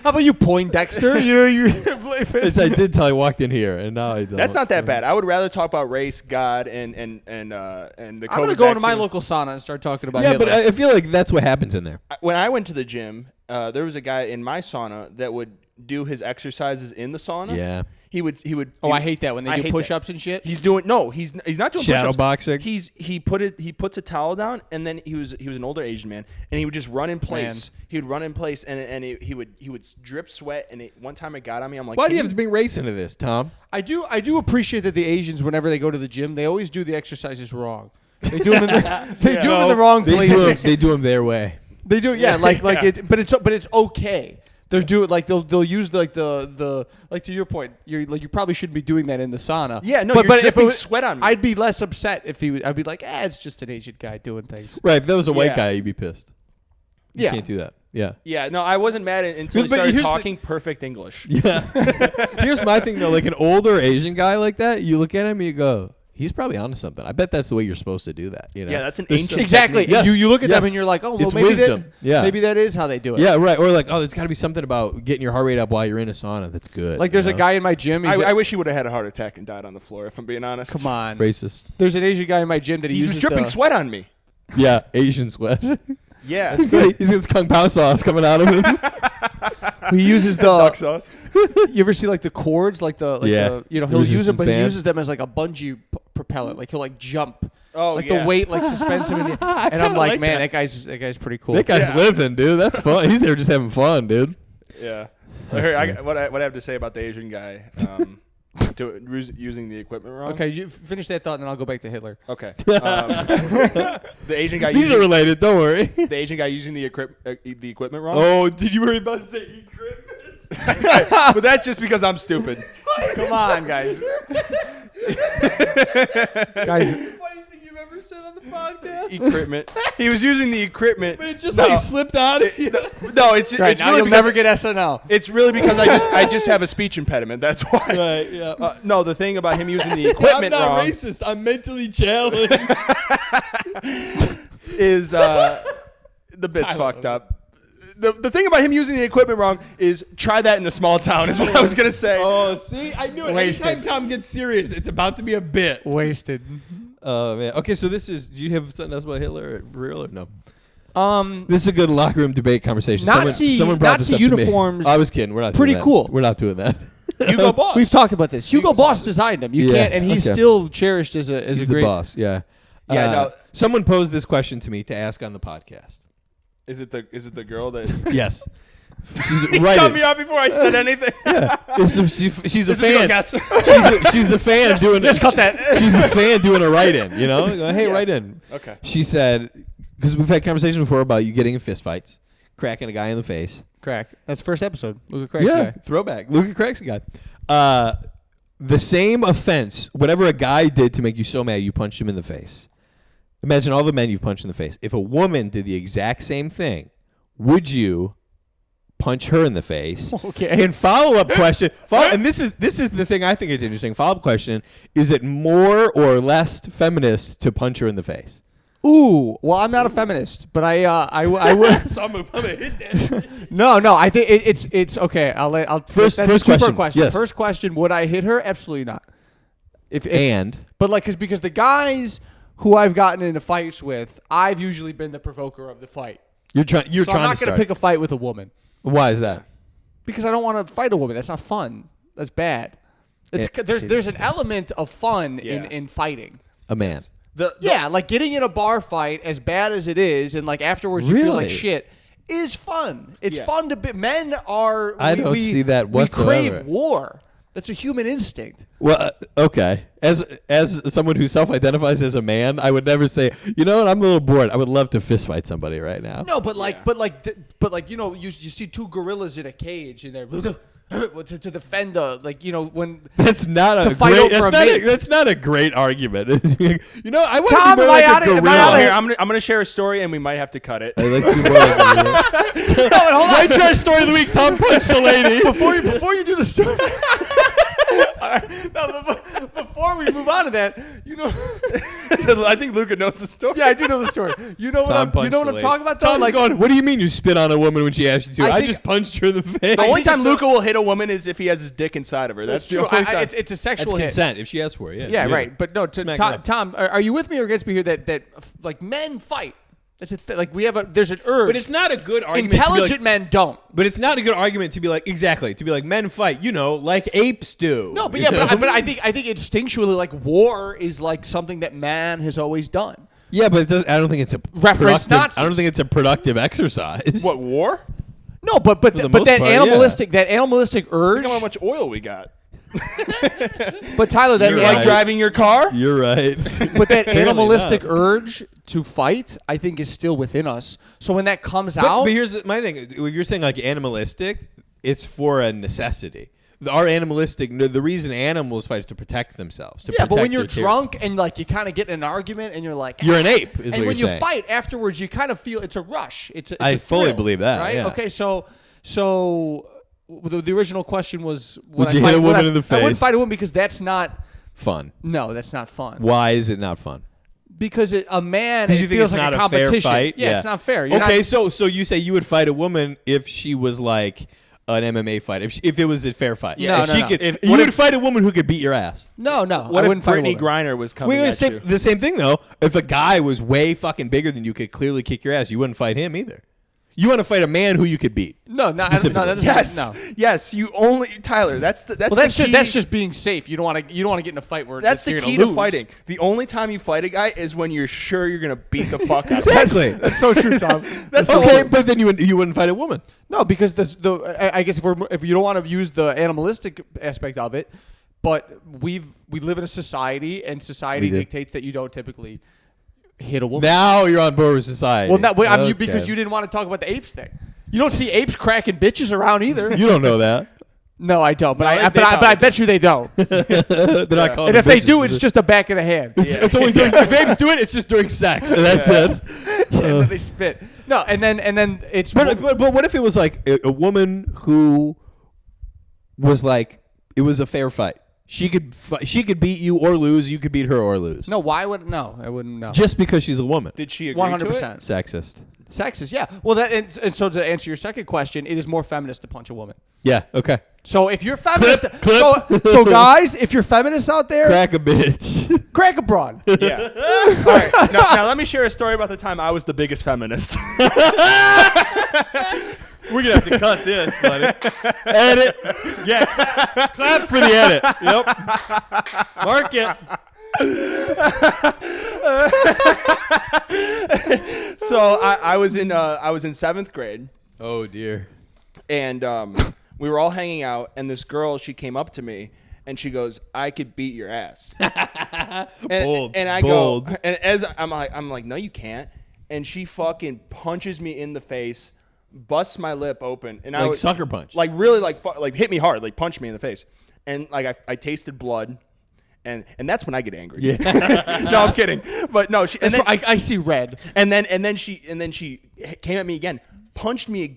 How about you, Poindexter? you believe it? As I did till I walked in here, and now I don't. That's not that bad. I would rather talk about race, God, and the COVID I'm gonna go into my vaccine. local sauna and start talking about Yeah, Hitler. but I feel like that's what happens in there. When I went to the gym, there was a guy in my sauna that would do his exercises in the sauna. Yeah. He would. I hate that when I they do hate push-ups and shit. He's doing he's not doing Shadow push-ups. boxing? He puts a towel down, and then he was an older Asian man, and he would just run in place. He would run in place, and he would drip sweat. And one time it got on me. I'm like, Why do you have to bring race into this, Tom? I do appreciate that the Asians, whenever they go to the gym, they always do the exercises wrong. They do them in the wrong places. They do them their way. They do, yeah, but it's okay. They'll do it like they'll use like the like to your point. You probably shouldn't be doing that in the sauna. Yeah, no, but you're if it dripping was, sweat on me. I'd be less upset if I'd be like, it's just an Asian guy doing things. Right, if that was a white Yeah. guy, you'd be pissed. You Yeah. can't do that. Yeah. Yeah, no, I wasn't mad until he But started here's the- talking perfect English. Yeah. Here's my thing, though. Like an older Asian guy like that, you look at him and you go, he's probably onto something. I bet that's the way you're supposed to do that. Yeah, that's an There's ancient some- Exactly. Yes. You look at them Yes. and you're like, oh, well, It's maybe wisdom. Yeah. maybe that is how they do it. Yeah, right. Or like, there's got to be something about getting your heart rate up while you're in a sauna that's good. Like there's a guy in my gym. I wish he would have had a heart attack and died on the floor. If I'm being honest. Come on. Racist. There's an Asian guy in my gym that He was uses dripping the, sweat on me. Yeah, Asian sweat. Yeah. He's got this kung pao sauce coming out of him. He uses Duck the. sauce. You ever see like the cords, he'll use them, Resistance but he band. uses them as like a bungee propellant. Like he'll like jump. Oh, Like yeah. the weight like suspends him in the. I And I'm kinda like, like man, that. that guy's pretty cool. That guy's Yeah. living, dude. That's fun. He's there just having fun, dude. Yeah. That's funny. What I have to say about the Asian guy using the equipment wrong. Okay, you finish that thought, and then I'll go back to Hitler. Okay. The Asian guy. These are related. Don't worry. the Asian guy using the equipment wrong. Oh, did you worry about to say equipment? But that's just because I'm stupid. Come on, guys. Guys, Funniest thing you've ever said on the podcast. Equipment. He was using the equipment. But it just No. like slipped out of you. No, it's right it's now really you'll because never get SNL. It's really because I just have a speech impediment. That's why. Right, yeah. No, the thing about him using the I'm equipment not wrong racist. I'm mentally challenged. is the bit's fucked up. The thing about him using the equipment wrong is try that in a small town is what I was gonna say. Oh, see, I knew it. Wasted. Anytime Tom gets serious, it's about to be a bit. Wasted. Oh man. Okay, so this is. Do you have something else about Hitler for real or no? Um, This is a good locker room debate conversation. Nazi this up to me. uniforms. I was kidding. We're not pretty doing that. cool. We're not doing that. Hugo Boss. We've talked about this. Hugo Boss designed them. You Yeah, can't, and he's okay. still cherished as a He's great the boss. Yeah. Yeah, no. Someone posed this question to me to ask on the podcast. Is it the girl that Yes. She's cut right. me off before I said anything? She's a Is it the girl? fan. Yes. She's a fan doing. Just cut that. She's a fan doing a write-in. You know, Go, hey, write in. Okay. She said, because we've had conversations before about you getting in fistfights, cracking a guy in the face. Crack. That's the first episode. Look at Crack's Yeah, guy. throwback. Luke cracks a guy. The same offense, whatever a guy did to make you so mad, you punched him in the face. Imagine all the men you've punched in the face. If a woman did the exact same thing, would you punch her in the face? Okay. And follow-up question, and this is the thing I think is interesting. Follow-up question: is it more or less feminist to punch her in the face? Ooh, well, I'm not a feminist, but I would. So I'm gonna hit that. No, I think it's okay. I'll First that's a two-part question. Yes. First question: would I hit her? Absolutely not. But like, because the guys who I've gotten into fights with, I've usually been the provoker of the fight. You're trying. So I'm not going to pick a fight with a woman. Why is that? Because I don't want to fight a woman. That's not fun. That's bad. There's an element of fun in fighting. A man. Like getting in a bar fight, as bad as it is, and like afterwards you feel like shit, is fun. It's fun to be. Men are. I don't see that whatsoever. We crave war. That's a human instinct. Well, okay. As someone who self-identifies as a man, I would never say, you know what, I'm a little bored. I would love to fist fight somebody right now. No, but like, you know, you see two gorillas in a cage and they're to defend when that's not a great. That's not a great argument. You know, I want Tom, to be more like a gorilla. Here, I'm gonna share a story and we might have to cut it. I like to be more like a gorilla. No, hold on. My trash story of the week: Tom punched a lady. Before you do the story. All right. No, before we move on to that, you know, I think Luca knows the story. Yeah, I do know the story. You know what I'm talking about, though? Tom's going, what do you mean you spit on a woman when she asked you to? I just punched her in the face. The only time Luca will hit a woman is if he has his dick inside of her. That's true. the only time. It's a sexual That's hit. consent if she asks for it. Yeah, right. But no, Tom, are you with me or against me here that like men fight? That's there's an urge. But it's not a good argument. Intelligent men don't. But it's not a good argument to be like men fight, like apes do. No, but but I think instinctually like war is like something that man has always done. Yeah, but I don't think it's a reference Nazis. I don't think it's a productive exercise. What, war? No, but that animalistic urge. Look at how much oil we got. But Tyler, that you like driving your car? You're right. But that animalistic urge to fight, I think, is still within us. So when that comes out, but here's my thing: if you're saying like animalistic, it's for a necessity. Our animalistic, the reason animals fight is to protect themselves. But when you're drunk and like you kind of get in an argument and you're like, you're an ape. Is and what when you're you saying. fight afterwards, you kind of feel it's a rush. It's I a fully thrill, believe that. Right? Yeah. Okay. So the original question was, would you hit a woman in the face? I wouldn't fight a woman because that's not fun. No, that's not fun. Why is it not fun? Because a man, it feels like a competition. Fair fight? Yeah, it's not fair. So you say you would fight a woman if she was like an MMA fight, if it was a fair fight. Yeah, you would fight a woman who could beat your ass. No. What if Brittany Griner was coming at you? The same thing though. If a guy was way fucking bigger than you, could clearly kick your ass, you wouldn't fight him either. You want to fight a man who you could beat. Yes. You only Tyler. That's just being safe. You don't want to get in a fight where that's the key to fighting. The only time you fight a guy is when you're sure you're gonna beat the fuck out of him. Exactly. That's so true, Tom. That's okay, but then you wouldn't fight a woman. No, because I guess if you don't want to use the animalistic aspect of it, but we live in a society, and society dictates that you don't typically hit a woman. Now you're on board with society. Well, because you didn't want to talk about the apes thing. You don't see apes cracking bitches around either. You don't know that. No, I don't. But I bet you they don't. They're not calling. And if they do, it's just the back of the hand. It's only during, if apes do it, it's just during sex. And that's it. And then they spit. No, and then it's. But what if it was like a woman who was like, it was a fair fight. She could beat you or lose. You could beat her or lose. No, why would I wouldn't know. Just because she's a woman. Did she agree 100%. To it? Sexist. Sexist, yeah. Well, and so to answer your second question, it is more feminist to punch a woman. Yeah. Okay. So if you're feminist, clip. So guys, if you're feminists out there, crack a bitch, crack a broad. Yeah. All right. Now let me share a story about the time I was the biggest feminist. We're going to have to cut this, buddy. Edit. Yeah. Clap for the edit. Yep. Mark it. So I was in 7th grade. Oh, dear. And we were all hanging out, and this girl, she came up to me, and she goes, "I could beat your ass." Bold. And I Bold. go, and as I'm like, "No, you can't." And she fucking punches me in the face, busts my lip open, and like sucker punch, like really like hit me hard, like punch me in the face, and like I tasted blood, And that's when I get angry. Yeah. No, I'm kidding. But no, I see red. And then she came at me again, punched me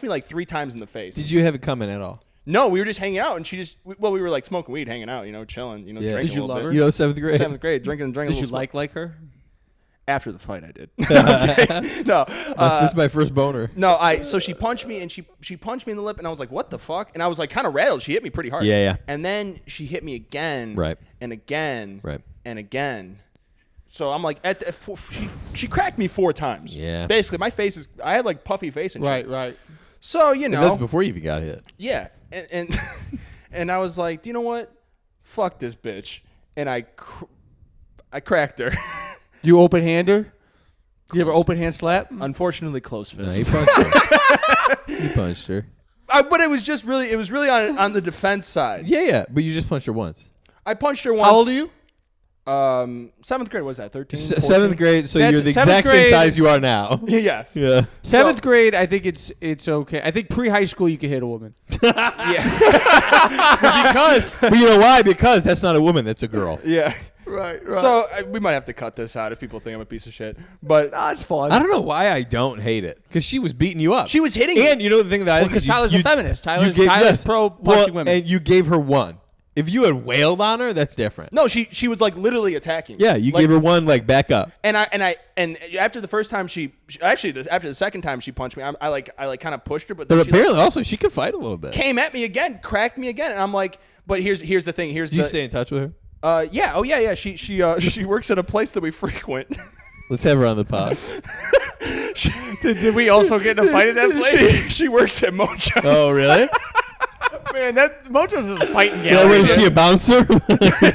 like 3 times in the face. Did you have it coming at all? No, we were just hanging out, and we were like smoking weed, hanging out, chilling, drinking. Did you a love little her? bit. You know, 7th grade. 7th grade, drinking. Did you like her? After the fight, I did. Okay. No, This is my first boner. no. So she punched me, and she punched me in the lip, and I was like, "What the fuck?" And I was like, kind of rattled. She hit me pretty hard. Yeah. And then she hit me again, Right. and again, Right. and again. So I'm like, she cracked me 4 times. Yeah. Basically, my face is. I had like puffy face and shit. Right. So And that's before you even got hit. Yeah, and and I was like, you know what? Fuck this bitch, and I cracked her. You open hand her? You ever open hand slap? Unfortunately, close No, fist. he punched her. He punched her. But it was really on the defense side. Yeah. But you just punched her once. I punched her once. How old are you? 7th grade, what was that 13? 7th grade, so That's you're the 7th exact same grade. size you are now. Yes. Yeah. 7th grade, I think it's okay. I think pre-high school you can hit a woman. But you know why? Because that's not a woman, that's a girl. Yeah. Right. So we might have to cut this out if people think I'm a piece of shit. But That's fun. I don't know why I don't hate it. Because she was beating you up. she was hitting me. And you know the thing that I think Because is you- Tyler's you- a feminist. Tyler's yes. pro punching women. And you gave her one. If you had wailed on her, that's different. No, she was like literally attacking me. Yeah, you Like, gave her one, like, back up. And after the first time after the second time she punched me, I kind of pushed her, but then But she apparently, also, she could fight a little bit. came at me again, cracked me again, and I'm like, but here's the thing. Do you stay in touch with her? Yeah. Oh yeah. She works at a place that we frequent. Let's have her on the pod. Did we also get in a fight at that place? She works at Mojo's. Oh, really? Man, that Mojo's is a fighting Yeah, gallery. wait, is she a bouncer?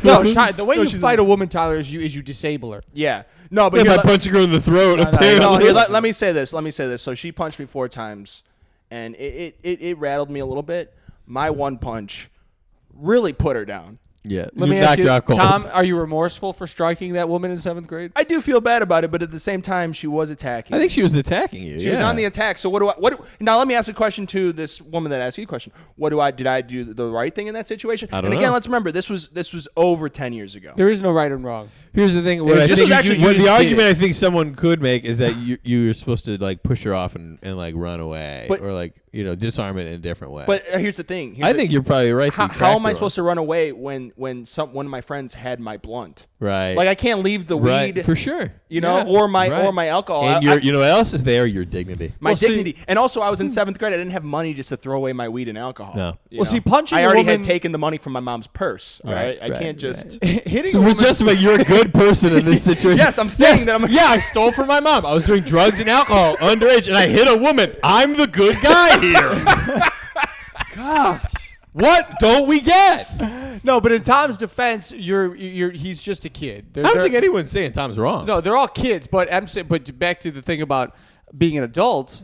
No, the way you fight a woman, Tyler, is you disable her. Yeah. No, but Yeah, here, by punching her in the throat, no, apparently. no, here, let me say this. So she punched me 4 times, and it rattled me a little bit. My one punch really put her down. Yeah, Let you me ask knocked you, her out cold. Tom, are you remorseful for striking that woman in 7th grade? I do feel bad about it, but at the same time, she was attacking. I think she was attacking you. She was on the attack. So now let me ask a question to this woman that asked you a question. Did I do the right thing in that situation? I don't and again, know. let's remember this was over 10 years ago. There is no right and wrong. Here's the thing. The argument I think someone could make is that you're supposed to like push her off and like run away, But- or like disarm it in a different way. But here's the thing. I think you're probably right. How am I supposed to run away when one of my friends had my blunt? Right. Like I can't leave the right weed, for sure. or my alcohol. And you know what else is there? Your dignity. My Well, see- dignity. And also, I was in 7th grade. I didn't have money just to throw away my weed and alcohol. No. you Well, know? see, punching I a already woman- had taken the money from my mom's purse. All right, I right, can't just. Hitting a So woman. it's just about you're a good person in this situation. Yes, I'm saying that I'm. Yeah, I stole from my mom. I was doing drugs and alcohol underage, and I hit a woman. I'm the good guy here. Gosh, what don't we get? No, but in Tom's defense, he's just a kid. I don't think anyone's saying Tom's wrong. No, they're all kids. But I'm saying, but back to the thing about being an adult,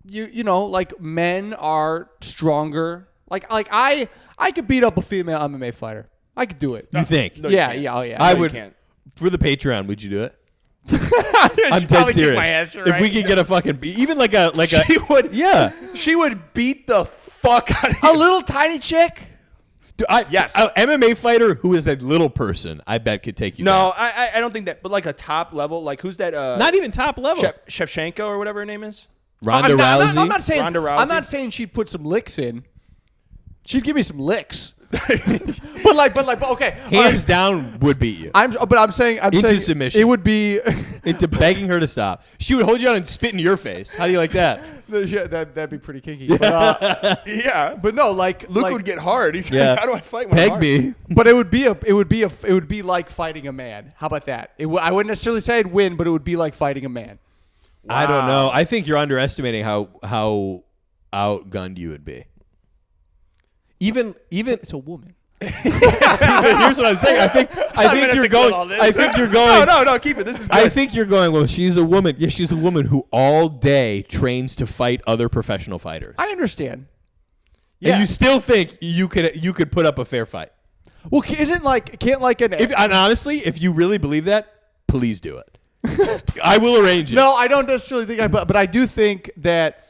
you know, like men are stronger. Like I could beat up a female MMA fighter. I could do it. You think? No, you yeah, can't. yeah, oh yeah. I you would. can't. For the Patreon, would you do it? She'd I'm dead probably kick serious. my ass, you're If we right. could get a fucking even like a She would. yeah. She would beat the fuck out of a you. little tiny chick. Yes. An MMA fighter who is a little person, I bet could take you No, down. I don't think that. But like a top level, like who's that? Not even top level. Shevchenko or whatever her name is. Ronda Rousey. I'm not saying. Ronda Rousey. I'm not saying she'd put some licks in. She'd give me some licks. but okay. hands down would beat you. I'm saying Into submission. It would be. Into begging her to stop. She would hold you down and spit in your face. How do you like that? Yeah, that'd be pretty kinky. But, Yeah. but no, like Luke like, would get hard. He's Yeah. like, how do I fight when I'm Peg hard? me. But it would be like fighting a man. How about that? I wouldn't necessarily say I'd win, but it would be like fighting a man. I don't know. I think you're underestimating how outgunned you would be. Even It's a woman. See, but here's what I'm saying. I think you're going. I think you're going. No, keep it. This is good. I think you're going. Well, she's a woman. Yeah, she's a woman who all day trains to fight other professional fighters. I understand. And you still think you could put up a fair fight. Well, can't an And honestly, if you really believe that, please do it. I will arrange it. No, I don't necessarily think but I do think that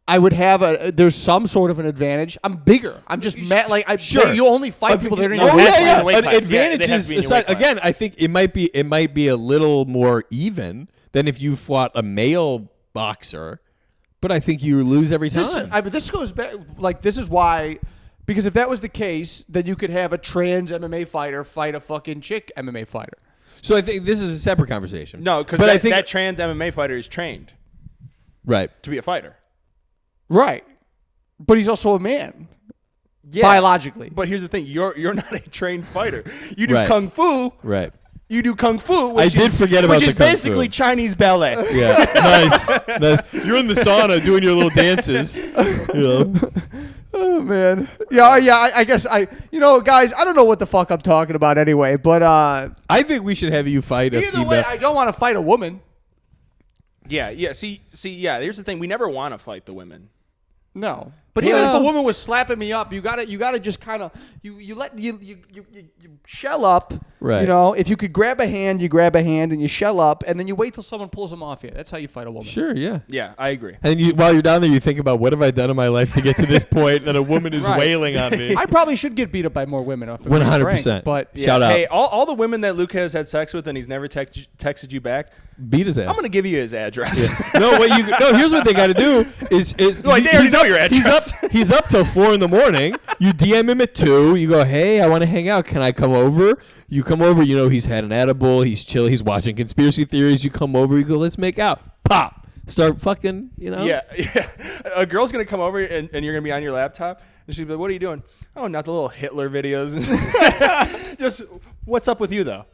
I would have there's some sort of an advantage. I'm bigger. I'm just mad. Like, Sure. you only fight people that are in your Oh weight yeah, class. yeah. An class. advantage Yeah, it has is to be in your aside. weight class. Again, I think it might be a little more even than if you fought a male boxer, but I think you lose every time. This goes back. Like, this is why. Because if that was the case, then you could have a trans MMA fighter fight a fucking chick MMA fighter. So I think this is a separate conversation. No, because I think that trans MMA fighter is trained right. to be a fighter. Right. But he's also a man. Yeah. Biologically. But here's the thing: you're not a trained fighter. You do Right. kung fu. Right. You do kung fu. Which I did is, forget about which the is kung fu. basically Chinese ballet. Yeah. Nice. You're in the sauna doing your little dances. You know. Oh, man. Yeah. I guess guys, I don't know what the fuck I'm talking about anyway, but I think we should have you fight a either female. way, I don't want to fight a woman. Yeah. See. Yeah. Here's the thing: we never want to fight the women. No. But Yeah. even if a woman was slapping me up, you gotta just kind of you shell up. Right. You know, if you could grab a hand, you grab a hand and you shell up, and then you wait till someone pulls them off you. That's how you fight a woman. Sure. Yeah. Yeah, I agree. And while you're down there, you think about what have I done in my life to get to this point that a woman is Right. wailing on me. I probably should get beat up by more women. If I'm being 100%. frank, but Yeah. Shout out. Hey, all the women that Luke has had sex with and he's never texted you back, Beat his ass. I'm gonna give you his address. No, here's what they got to do is Like, they already know your address. He's up till 4 a.m. You DM him at 2. You go, hey, I want to hang out. Can I come over? You come over. You know he's had an edible. He's chill. He's watching conspiracy theories. You come over. You go, let's make out. Pop. Start fucking. You know. Yeah. A girl's gonna come over and you're gonna be on your laptop and she'll be like, "What are you doing?" "Oh, not the little Hitler videos." Just what's up with you though?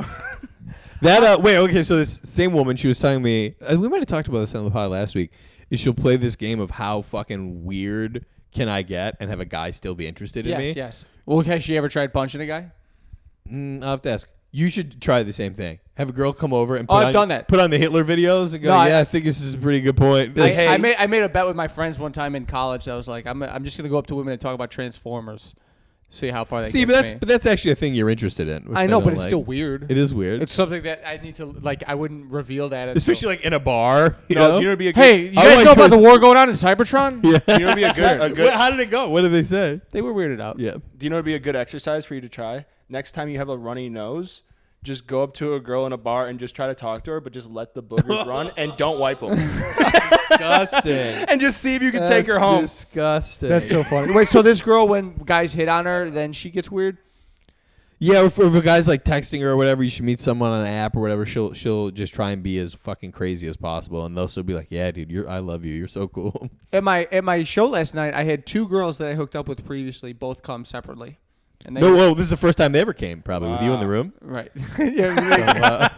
Wait, okay, so this same woman, she was telling me, we might have talked about this on the pod last week, is she'll play this game of how fucking weird can I get and have a guy still be interested in me? yes. Well, has she ever tried punching a guy? I'll have to ask. You should try the same thing. Have a girl come over and I've done that. Put on the Hitler videos and go, No, I think this is a pretty good point. I made a bet with my friends one time in college. I was like, I'm just gonna go up to women and talk about Transformers, see how far they See, gets me. but that's actually a thing you're interested in. which I know, don't but it's like. still weird. It is weird. It's something that I need to like. I wouldn't reveal that, Especially like in a bar. You No, know? you know, it'd be a good. Hey, you I guys like know about those- the war going on in Cybertron? Yeah. You know, it'd be a good. Wait, how did it go? What did they say? They were weirded out. Yeah. Do you know it'd be a good exercise for you to try? Next time you have a runny nose, just go up to a girl in a bar and just try to talk to her, but just let the boogers run and don't wipe them. Disgusting. And just see if you can take her home. Disgusting. That's so funny. Wait, so this girl, when guys hit on her, then she gets weird? Yeah, if a guy's like texting her or whatever, you should meet someone on an app or whatever. She'll just try and be as fucking crazy as possible, and they'll still be like, "Yeah, dude, I love you. You're so cool." At my show last night, I had 2 girls that I hooked up with previously, both come separately. And they No, this is the first time they ever came, probably with you in the room. Right. Yeah,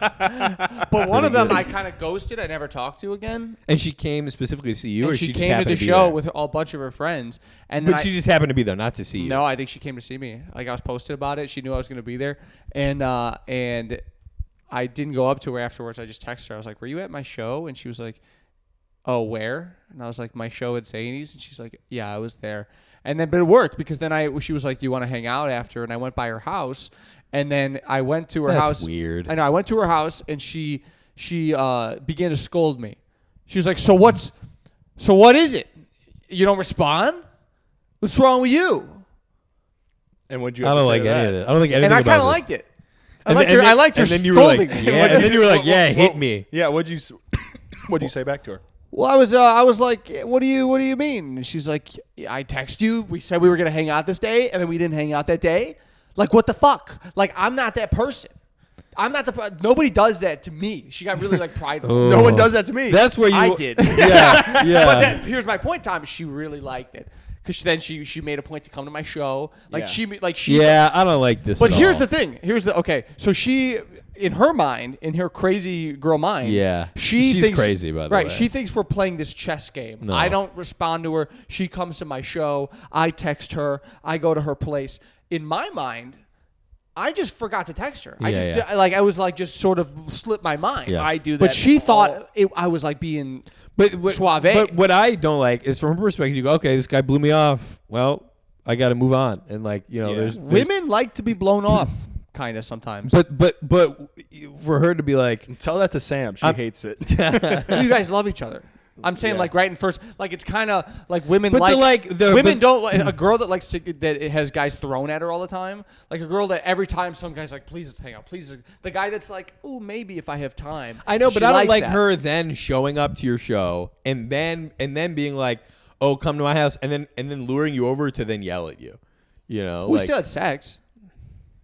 but one of them I kind of ghosted. I never talked to again. And she came specifically to see you, And or she just came to happened the be show there? with a bunch of her friends. And then But she just happened to be there, not to see you. No, I think she came to see me. Like, I was posted about it. She knew I was going to be there. And I didn't go up to her afterwards. I just texted her. I was like, "Were you at my show?" And she was like, "Oh, where?" And I was like, "My show at Zany's." And she's like, "Yeah, I was there." And then, but it worked because then she was like, "Do you want to hang out after?" And I went by her house. And then I went to her That's house. weird. I know. I went to her house and she began to scold me. She was like, So what is it? You don't respond? What's wrong with you? And what'd you I have don't to say like to any that? of it. I don't think anything And I about kind of this. liked it. I And liked then- her. I liked her and then you were scolding like, me. yeah, and then you were like, yeah, hit me. Yeah, what'd you say back to her? Well, I was like, what do you mean? And she's like, I text you. We said we were gonna hang out this day, and then we didn't hang out that day. Like, what the fuck? Like, I'm not that person. I'm not nobody does that to me. She got really like prideful. Oh. No one does that to me. That's where you. I did. Yeah, yeah. But then, here's my point, Tom. She really liked it because then she made a point to come to my show. Like she. Yeah, I don't like this. But at here's all. the thing. Okay. So she, in her mind, in her crazy girl mind, Yeah. she's She's crazy, by the right. way. She thinks we're playing this chess game. No. I don't respond to her. She comes to my show. I text her. I go to her place. In my mind, I just forgot to text her. I was like just sort of slipped my mind. Yeah. I do that. But she all- thought I was like being suave. But what I don't like is from her perspective, you go, okay, this guy blew me off. Well, I got to move on. And like, you know, Yeah. there's Women like to be blown off, kind of sometimes. But for her to be like, Tell that to Sam. She hates it. You guys love each other. I'm saying Yeah. like right in first, like it's kind of like women But women don't like a girl that likes that it has guys thrown at her all the time. Like a girl that every time some guy's like, please let's hang out, please. The guy that's like, oh maybe if I have time. I know, but She I don't likes like that. her then showing up to your show and then being like, "Oh, come to my house," and then luring you over to then yell at you. You know, We like, still had sex,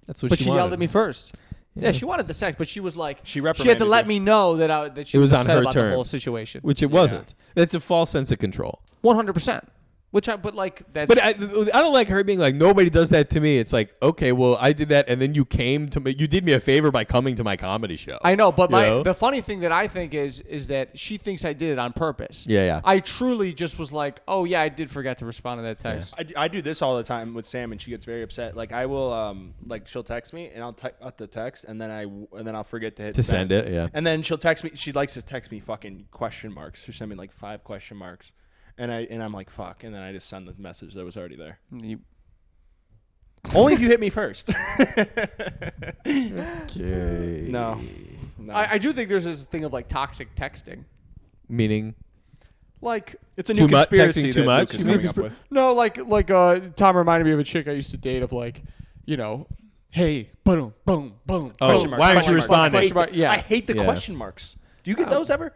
that's what but she she wanted. yelled at me first. Yeah, she wanted the sex, but she was like, She had to reprimanded let you. me know that she It was on upset her about the whole terms. situation. Which it wasn't. That's a false sense of control. 100%. But like that's. But I don't like her being like, nobody does that to me. It's like, okay, well, I did that, and then you came to me. You did me a favor by coming to my comedy show. I know, but You know? the funny thing that I think is that she thinks I did it on purpose. Yeah. I truly just was like, oh yeah, I did forget to respond to that text. I do this all the time with Sam, and she gets very upset. Like I will, like she'll text me, and I'll type out the text, and then I'll forget to hit To send it, yeah. And then she'll text me. She likes to text me fucking question marks. She'll send me like 5 question marks, and I'm like fuck, and then I just send the message that was already there. Only if you hit me first. Okay. No. I do think there's this thing of like toxic texting. Meaning, Like It's a Too new much- conspiracy texting too that much? Luke is You mean coming up with. no, Tom reminded me of a chick I used to date of like, you know, hey, boom, boom, boom. Oh, question mark, why aren't question you mark, responding? question mark, yeah. I hate the Yeah. question marks. Do you get those ever?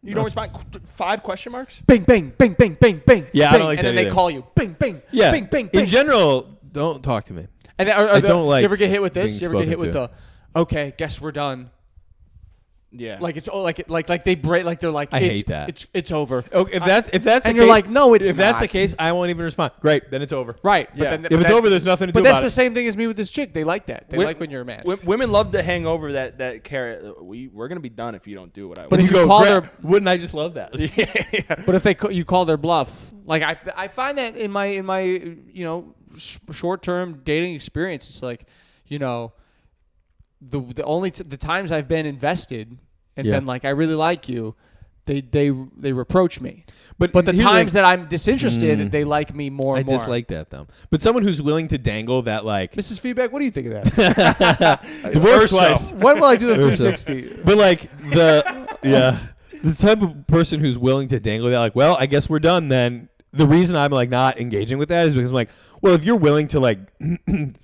You don't respond. 5 question marks? Bing, bing, bing, bing, bing, bing. Yeah, I bing, don't like and then that they either. call you. Bing, bing, yeah. bing, bing, bing. In general, don't talk to me. And then, I don't like You ever get hit with this? being You ever get hit spoken with the, okay, guess we're done. Yeah. Like it's like they break, like they're like, I it's, hate that. It's over. Oh, if that's the and case, you're like, no, it's if that's the not. case, I won't even respond. Great, then it's over. Right. Yeah. But If it's over, there's nothing to do But that's about the it. same thing as me with this chick. They like that. They Wi- like when you're mad. Women love to hang over that carrot. We're gonna be done if you don't do what I want. But if you go, call "Great, her- wouldn't I just love that? But if you call their bluff, like I find that in my you know short term dating experience, it's like, you know, the only the times I've been invested and Yeah. been like I really like you, they reproach me. But But the here's times the- that I'm disinterested, they like me more I and more. dislike that though. But someone who's willing to dangle that like Mrs. Feedback, what do you think of that? divorced twice. When will I do the Urso. 360? But like the type of person who's willing to dangle that like, well, I guess we're done then. The reason I'm like not engaging with that is because I'm like, well, if you're willing to like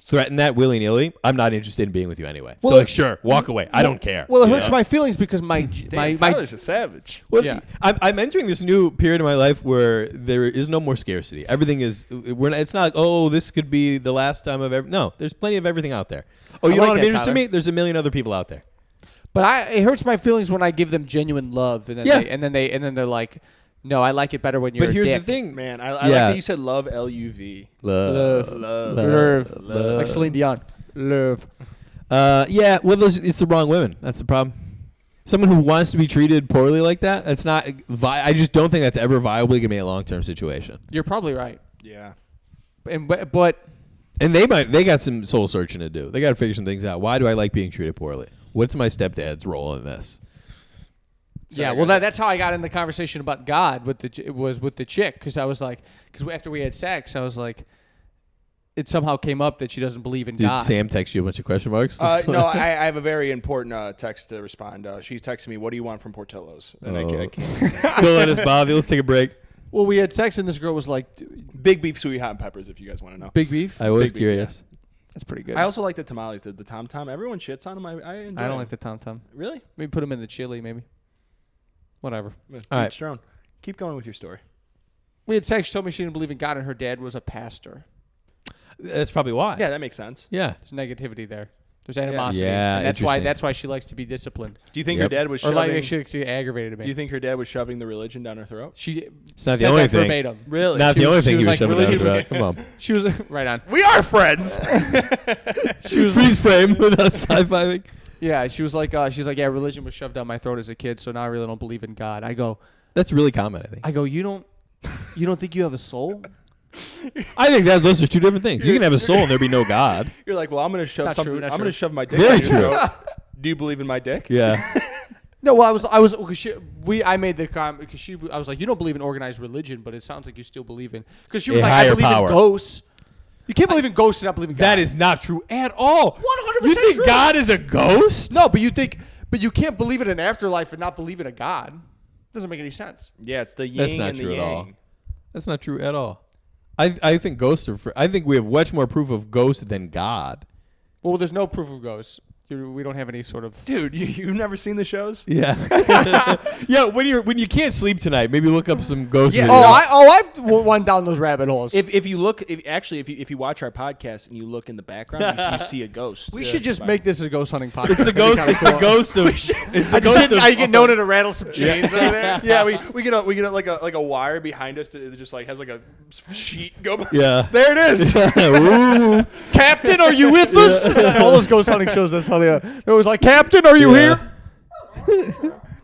threaten that willy-nilly, I'm not interested in being with you anyway. Well, so like, sure, walk away. I don't care. Well, it you hurts know? my feelings because my Tyler's a savage. Well, Yeah. I'm entering this new period of my life where there is no more scarcity. Everything is. It's not like, oh, this could be the last time of ever. No, there's plenty of everything out there. Oh, I you like don't want to that, be interested in Tyler. me? There's a million other people out there. But it hurts my feelings when I give them genuine love, and then Yeah. then they're like, no, I like it better when you're. But here's a dick. the thing, Man, I like Yeah. that you said love LUV. Love. Love. Love. Like Celine Dion. Love. Yeah, well, it's the wrong women. That's the problem. Someone who wants to be treated poorly like that, that's not. I just don't think that's ever viably gonna be a long-term situation. You're probably right. Yeah. But And they got some soul searching to do. They got to figure some things out. Why do I like being treated poorly? What's my stepdad's role in this? yeah, well, that's how I got in the conversation about God with the chick, because I was like, after we had sex, I was like, it somehow came up that she doesn't believe in Did God. Sam text you a bunch of question marks? No, I have a very important text to respond. She texted me, "What do you want from Portillo's?" And I can't. Don't let us bother you. Let's take a break. Well, we had sex, and this girl was like, Big beef, sweet hot and peppers. If you guys want to know. big beef. I was Big beef, curious. That's pretty good. I also like the tamales, the tom tom. Everyone shits on them. I enjoy I don't them. like the tom tom. Really. Maybe put them in the chili, maybe. Whatever. All right. right, Strone. Keep going with your story. We had sex. She told me she didn't believe in God, and her dad was a pastor. That's probably why. Yeah, that makes sense. Yeah. There's negativity there. There's animosity. Yeah, and interesting. that's why she likes to be disciplined. Do you think Yep. her dad was Or shoving? like she likes to get aggravated at me. Do you think her dad was shoving the religion down her throat? She It's not the said only that thing. verbatim. Really? Not She the was- only she thing was you were like, shoving down religion- your throat. Come on. She was right on. We are friends. She was Freeze frame with us sci-fi. yeah. She was like, yeah, religion was shoved down my throat as a kid, so now I really don't believe in God. I go, That's really common, I think. you don't think you have a soul? I think that those are two different things. You can have a soul and there be no God. You're like, well, I'm gonna shove Not true, something. not I'm true. gonna shove my dick. Very down your true. throat. Do you believe in my dick? Yeah. No, well, I was because I made the comment because I was like, you don't believe in organized religion, but it sounds like you still believe in, because she was A like, I higher believe power. in ghosts. You can't believe in ghosts and not believe in God. That is not true at all. 100% You think true. God is a ghost? No, but you can't believe in an afterlife and not believe in a God. Doesn't make any sense. Yeah, it's the yin That's not and the true at all. yang. That's not true at all. I think ghosts are. I think we have much more proof of ghosts than God. Well, there's no proof of ghosts. We don't have any sort of. Dude, you've never seen the shows? Yeah. Yeah. When you can't sleep tonight, maybe look up some ghost Yeah. videos. I've went down those rabbit holes. If you look, if you watch our podcast and you look in the background, you see a ghost. We should just make this a ghost hunting podcast. It's the ghost. It's the ghost of. It's the ghost of. I get Nona to rattle some chains over there. Yeah, we get like a wire behind us that just like has like a sheet go. Yeah. There it is. Ooh. Captain, are you with us? All those ghost hunting shows, that's how they are. It was like, Captain, are you here?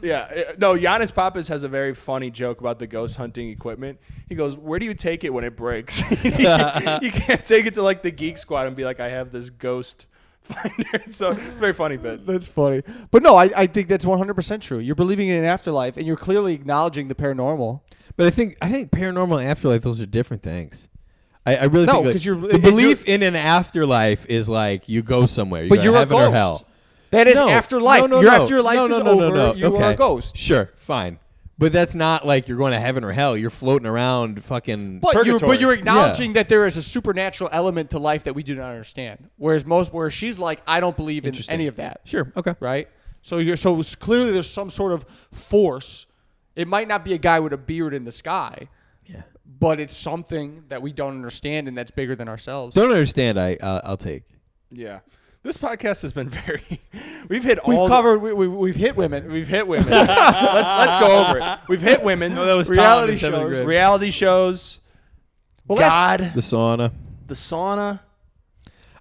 Yeah, no. Giannis Papas has a very funny joke about the ghost hunting equipment. He goes, "Where do you take it when it breaks? You can't take it to like the Geek Squad and be like, I have this ghost finder." So it's a very funny bit. That's funny. But no, I think that's 100% true. You're believing in an afterlife, and you're clearly acknowledging the paranormal. But I think paranormal and afterlife, those are different things. I really No, think 'cause you're- the belief in an afterlife is like you go somewhere. You But go you're a heaven or ghost. hell. That is No. afterlife. No, Your no. afterlife No, is no, over. no. You are a Okay. ghost. Sure, fine. But that's not like you're going to heaven or hell. You're floating around fucking But Purgatory. you're acknowledging that there is a supernatural element to life that we do not understand. Whereas she's like, I don't believe in Interesting. any of that. Sure, okay. Right? So clearly there's some sort of force. It might not be a guy with a beard in the sky, Yeah. but it's something that we don't understand and that's bigger than ourselves. Don't understand, I'll take. Yeah, this podcast has been very. We've hit We've all. covered. We've hit women. We've hit women. let's go over it. We've hit women. No, that was Reality Tom in seventh shows. grade. Reality shows. Well, God. The sauna. The sauna.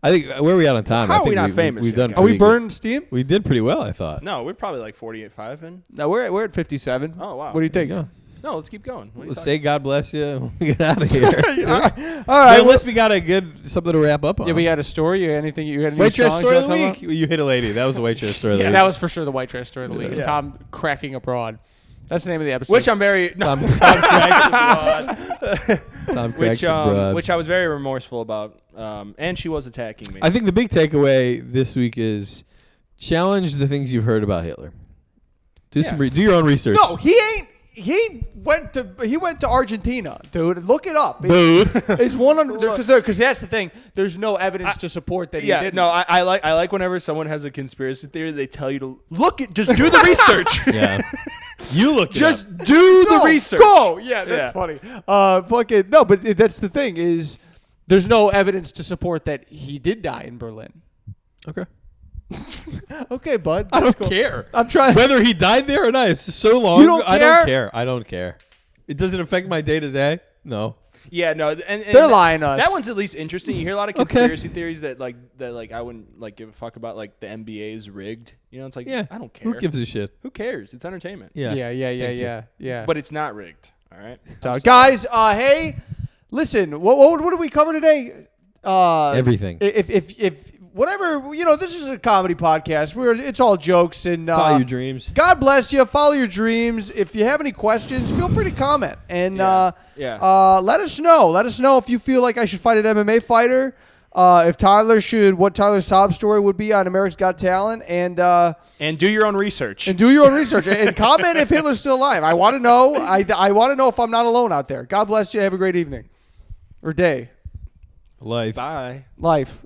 I think where are we at on time? How I are think we not famous We've yet, done. guys? Are we pretty good. burning steam? We did pretty well, I thought. No, we're probably like 48.5 in. No, we're at 57. Oh wow. What do you think? Yeah. No, let's keep going. What are you Let's talking say God bless you. We get out of here. All right. But unless we got a good something to wrap up on. Yeah, we had a story. Anything you had? Any White trash songs story you of the wanna week. talk about? You hit a lady. That was the white trash story of the Yeah, week. that was for sure the white trash story of the week. It's Yeah. Tom cracking abroad. That's the name of the episode. Which I'm very. No, Tom cracks abroad. Tom cracks abroad. which I was very remorseful about. And she was attacking me. I think the big takeaway this week is challenge the things you've heard about Hitler. Do your own research. no, he ain't. He went to Argentina, dude. Look it up. Boo. It's 100 because that's the thing. There's no evidence to support that he Yeah, didn't. no, I like whenever someone has a conspiracy theory, they tell you to just do the research. Yeah. You looked Just do the research. Go. Yeah, that's Yeah. funny. Fucking no, but that's the thing is there's no evidence to support that he did die in Berlin. Okay. Okay, bud. I that's don't cool. care. I'm trying. Whether he died there or not, it's so long. You don't I care? don't care. I don't care. It doesn't affect my day to day. No. Yeah, no, and They're lying to us. That one's at least interesting. You hear a lot of Okay. conspiracy theories that I wouldn't like give a fuck about, like the NBA is rigged. You know, it's like Yeah. I don't care. Who gives a shit? Who cares? It's entertainment. Yeah. Yeah. But it's not rigged. All right. So, guys, hey, listen. What did we cover today? Everything. If whatever, this is a comedy podcast. It's all jokes and Follow your dreams. God bless you. Follow your dreams. If you have any questions, feel free to comment and Yeah. let us know. Let us know if you feel like I should fight an MMA fighter. If what Tyler's sob story would be on America's Got Talent, and do your own research. do your own research and comment if Hitler's still alive. I want to know. I want to know if I'm not alone out there. God bless you. Have a great evening or day. Life. Bye. Life.